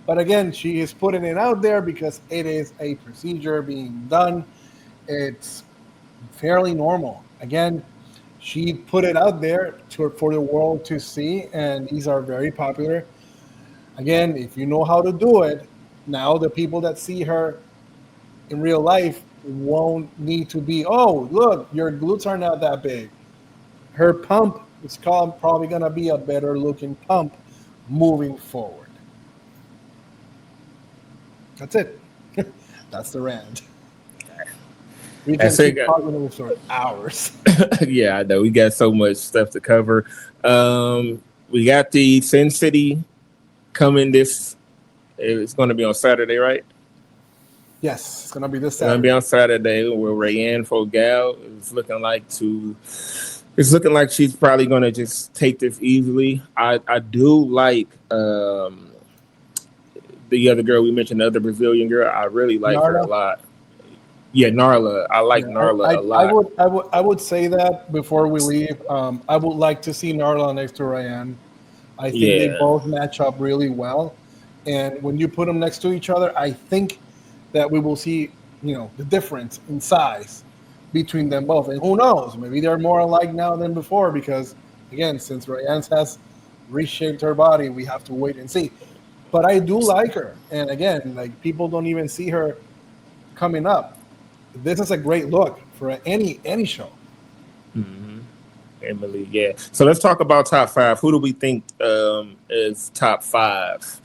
But again, she is putting it out there because it is a procedure being done. It's fairly normal. Again, she put it out there for the world to see, and these are very popular. Again, if you know how to do it, now the people that see her in real life won't need to be, oh, look, your glutes are not that big. Her pump is probably going to be a better looking pump moving forward. That's it. That's the rant. We can keep talking for hours. Yeah, I know. We got so much stuff to cover. We got the Sin City coming it's going to be on Saturday, right? Yes, it's going to be this Saturday. It's going to be on Saturday where Rayane Fogal is looking like she's probably going to just take this easily. I do like the other girl we mentioned, the other Brazilian girl. I really like her a lot. Yeah, Narla. I like Narla a lot. I would say that before we leave. I would like to see Narla next to Rayane. I think they both match up really well. And when you put them next to each other, I think that we will see, the difference in size between them both. And who knows? Maybe they're more alike now than before because, again, since Rayane has reshaped her body, we have to wait and see. But I do like her. And again, like people don't even see her coming up. This is a great look for any show. Mm-hmm. Emily, yeah. So let's talk about top 5. Who do we think is top 5?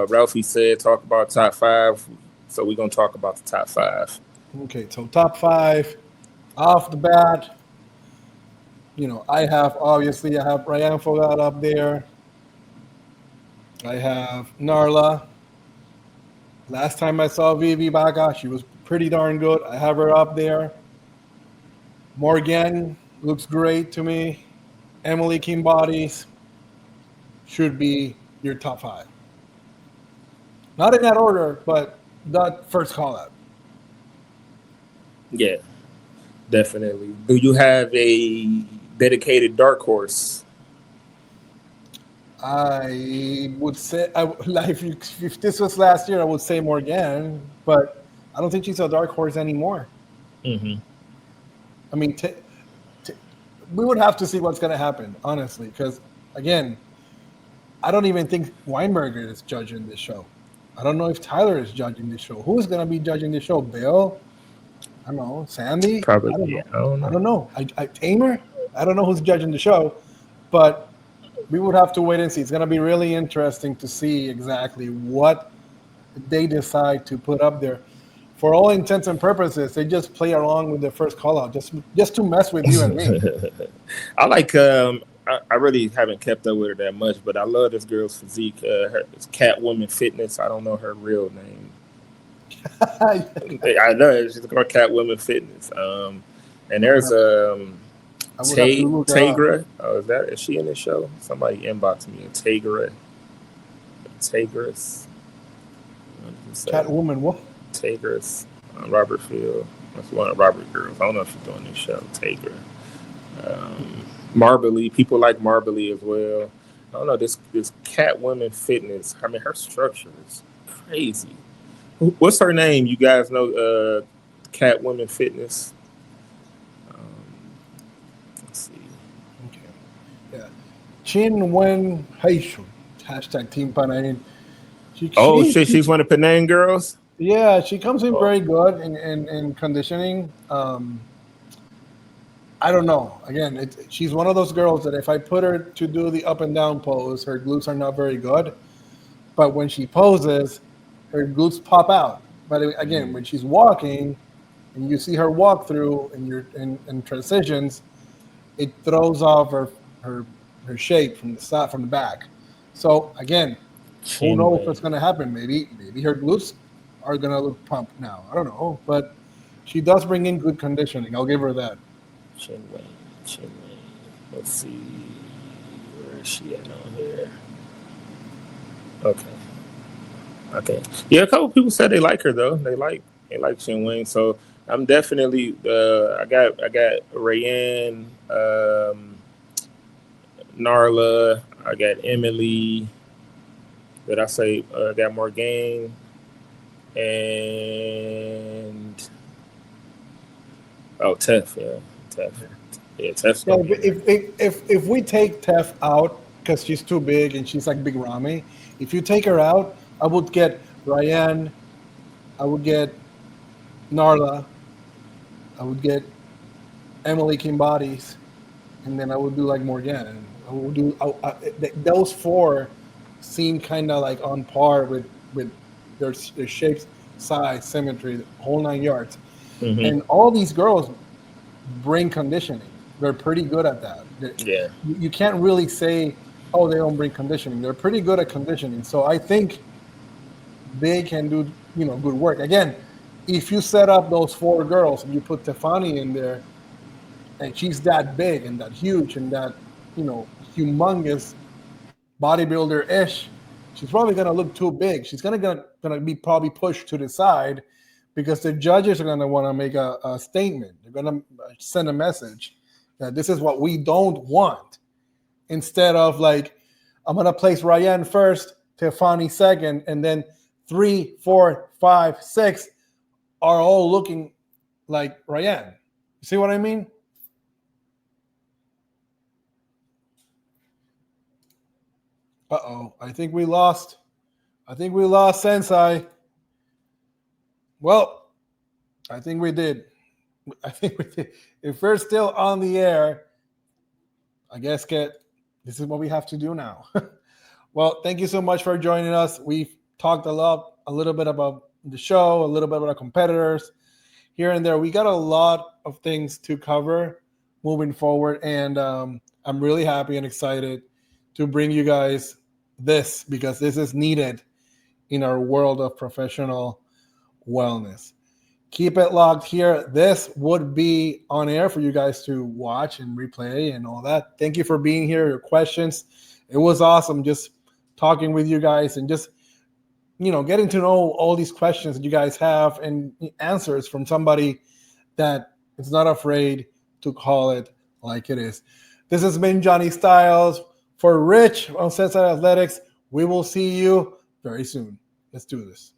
Ralphie said talk about top 5. So we're going to talk about the top 5. Okay, so top 5. Off the bat, I have Rayane Fogal up there. I have Narla. Last time I saw Vivi Baca, she was pretty darn good. I have her up there. Morgan looks great to me. Emily Kimbodies should be your top 5. Not in that order, but that first call out. Yeah, definitely. Do you have a dedicated dark horse? I would say, if this was last year, I would say Morgan, but I don't think she's a dark horse anymore. Mm-hmm. I mean, we would have to see what's going to happen, honestly, because, again, I don't even think Weinberger is judging this show. I don't know if Tyler is judging this show. Who's going to be judging this show? Bill? I don't know. Sandy? Probably. I don't know. Tamer? I don't know who's judging the show, but we would have to wait and see. It's going to be really interesting to see exactly what they decide to put up there. For all intents and purposes, they just play along with the first call out, just to mess with you and me. I like. I really haven't kept up with her that much, but I love this girl's physique. It's Catwoman Fitness. I don't know her real name. I know she's called Catwoman Fitness. And there's Tagra. Oh, is she in the show? Somebody inboxed me. Tagras. Catwoman, what? Tagress, Robert Field. That's one of Robert girls. I don't know if she's doing this show. Tager. Marbly. People like Marbly as well. I don't know, this Catwoman Fitness. I mean, her structure is crazy. What's her name? You guys know Catwoman Fitness? Let's see. Okay. Yeah. Chin Wen Haishu. Hashtag Team Panayin. She's one of the Penang girls? Yeah, she comes in very good in conditioning. I don't know. Again, she's one of those girls that if I put her to do the up and down pose, her glutes are not very good. But when she poses, her glutes pop out. But again, when she's walking and you see her walk through and transitions, it throws off her shape from the back. So again, who knows what's going to happen? Maybe her glutes are going to look pumped now. I don't know, but she does bring in good conditioning. I'll give her that. Chin Wayne. Let's see. Where is she at on here? Okay. Yeah, a couple people said they like her though. They like Chin Wayne. So I'm definitely I got Rayane, Narla, I got Emily. Did I say I got Morgan and Teff, Teff's if we take Teff out because she's too big and she's like Big Rami, if you take her out, I would get Rayane, I would get Narla, I would get Emily Kimbodies, and then I would do like Morgan. I would do those four seem kind of like on par with their shapes, size, symmetry, the whole 9 yards. Mm-hmm. And all these girls bring conditioning. They're pretty good at that. You can't really say, oh, they don't bring conditioning. They're pretty good at conditioning. So I think they can do, good work. Again, if you set up those four girls and you put Teffani in there, and she's that big and that huge and that, humongous bodybuilder-ish, she's probably going to look too big. She's going to be probably pushed to the side because the judges are going to want to make a statement. They're going to send a message that this is what we don't want. Instead of like, I'm going to place Rayane first, Teffani second, and then 3, 4, 5, 6 are all looking like Rayane. You see what I mean? Uh-oh, I think we lost Sensei. Well, I think we did. If we're still on the air, I guess this is what we have to do now. Well, thank you so much for joining us. We've talked a little bit about the show, a little bit about our competitors here and there. We got a lot of things to cover moving forward, and I'm really happy and excited to bring you guys this because this is needed in our world of professional wellness. Keep it locked here. This would be on air for you guys to watch and replay and all that. Thank you for being here, your questions. It was awesome just talking with you guys and just, getting to know all these questions that you guys have and answers from somebody that is not afraid to call it like it is. This has been Johnny Styles for Rich on Uncensored Athletics. We will see you very soon. Let's do this.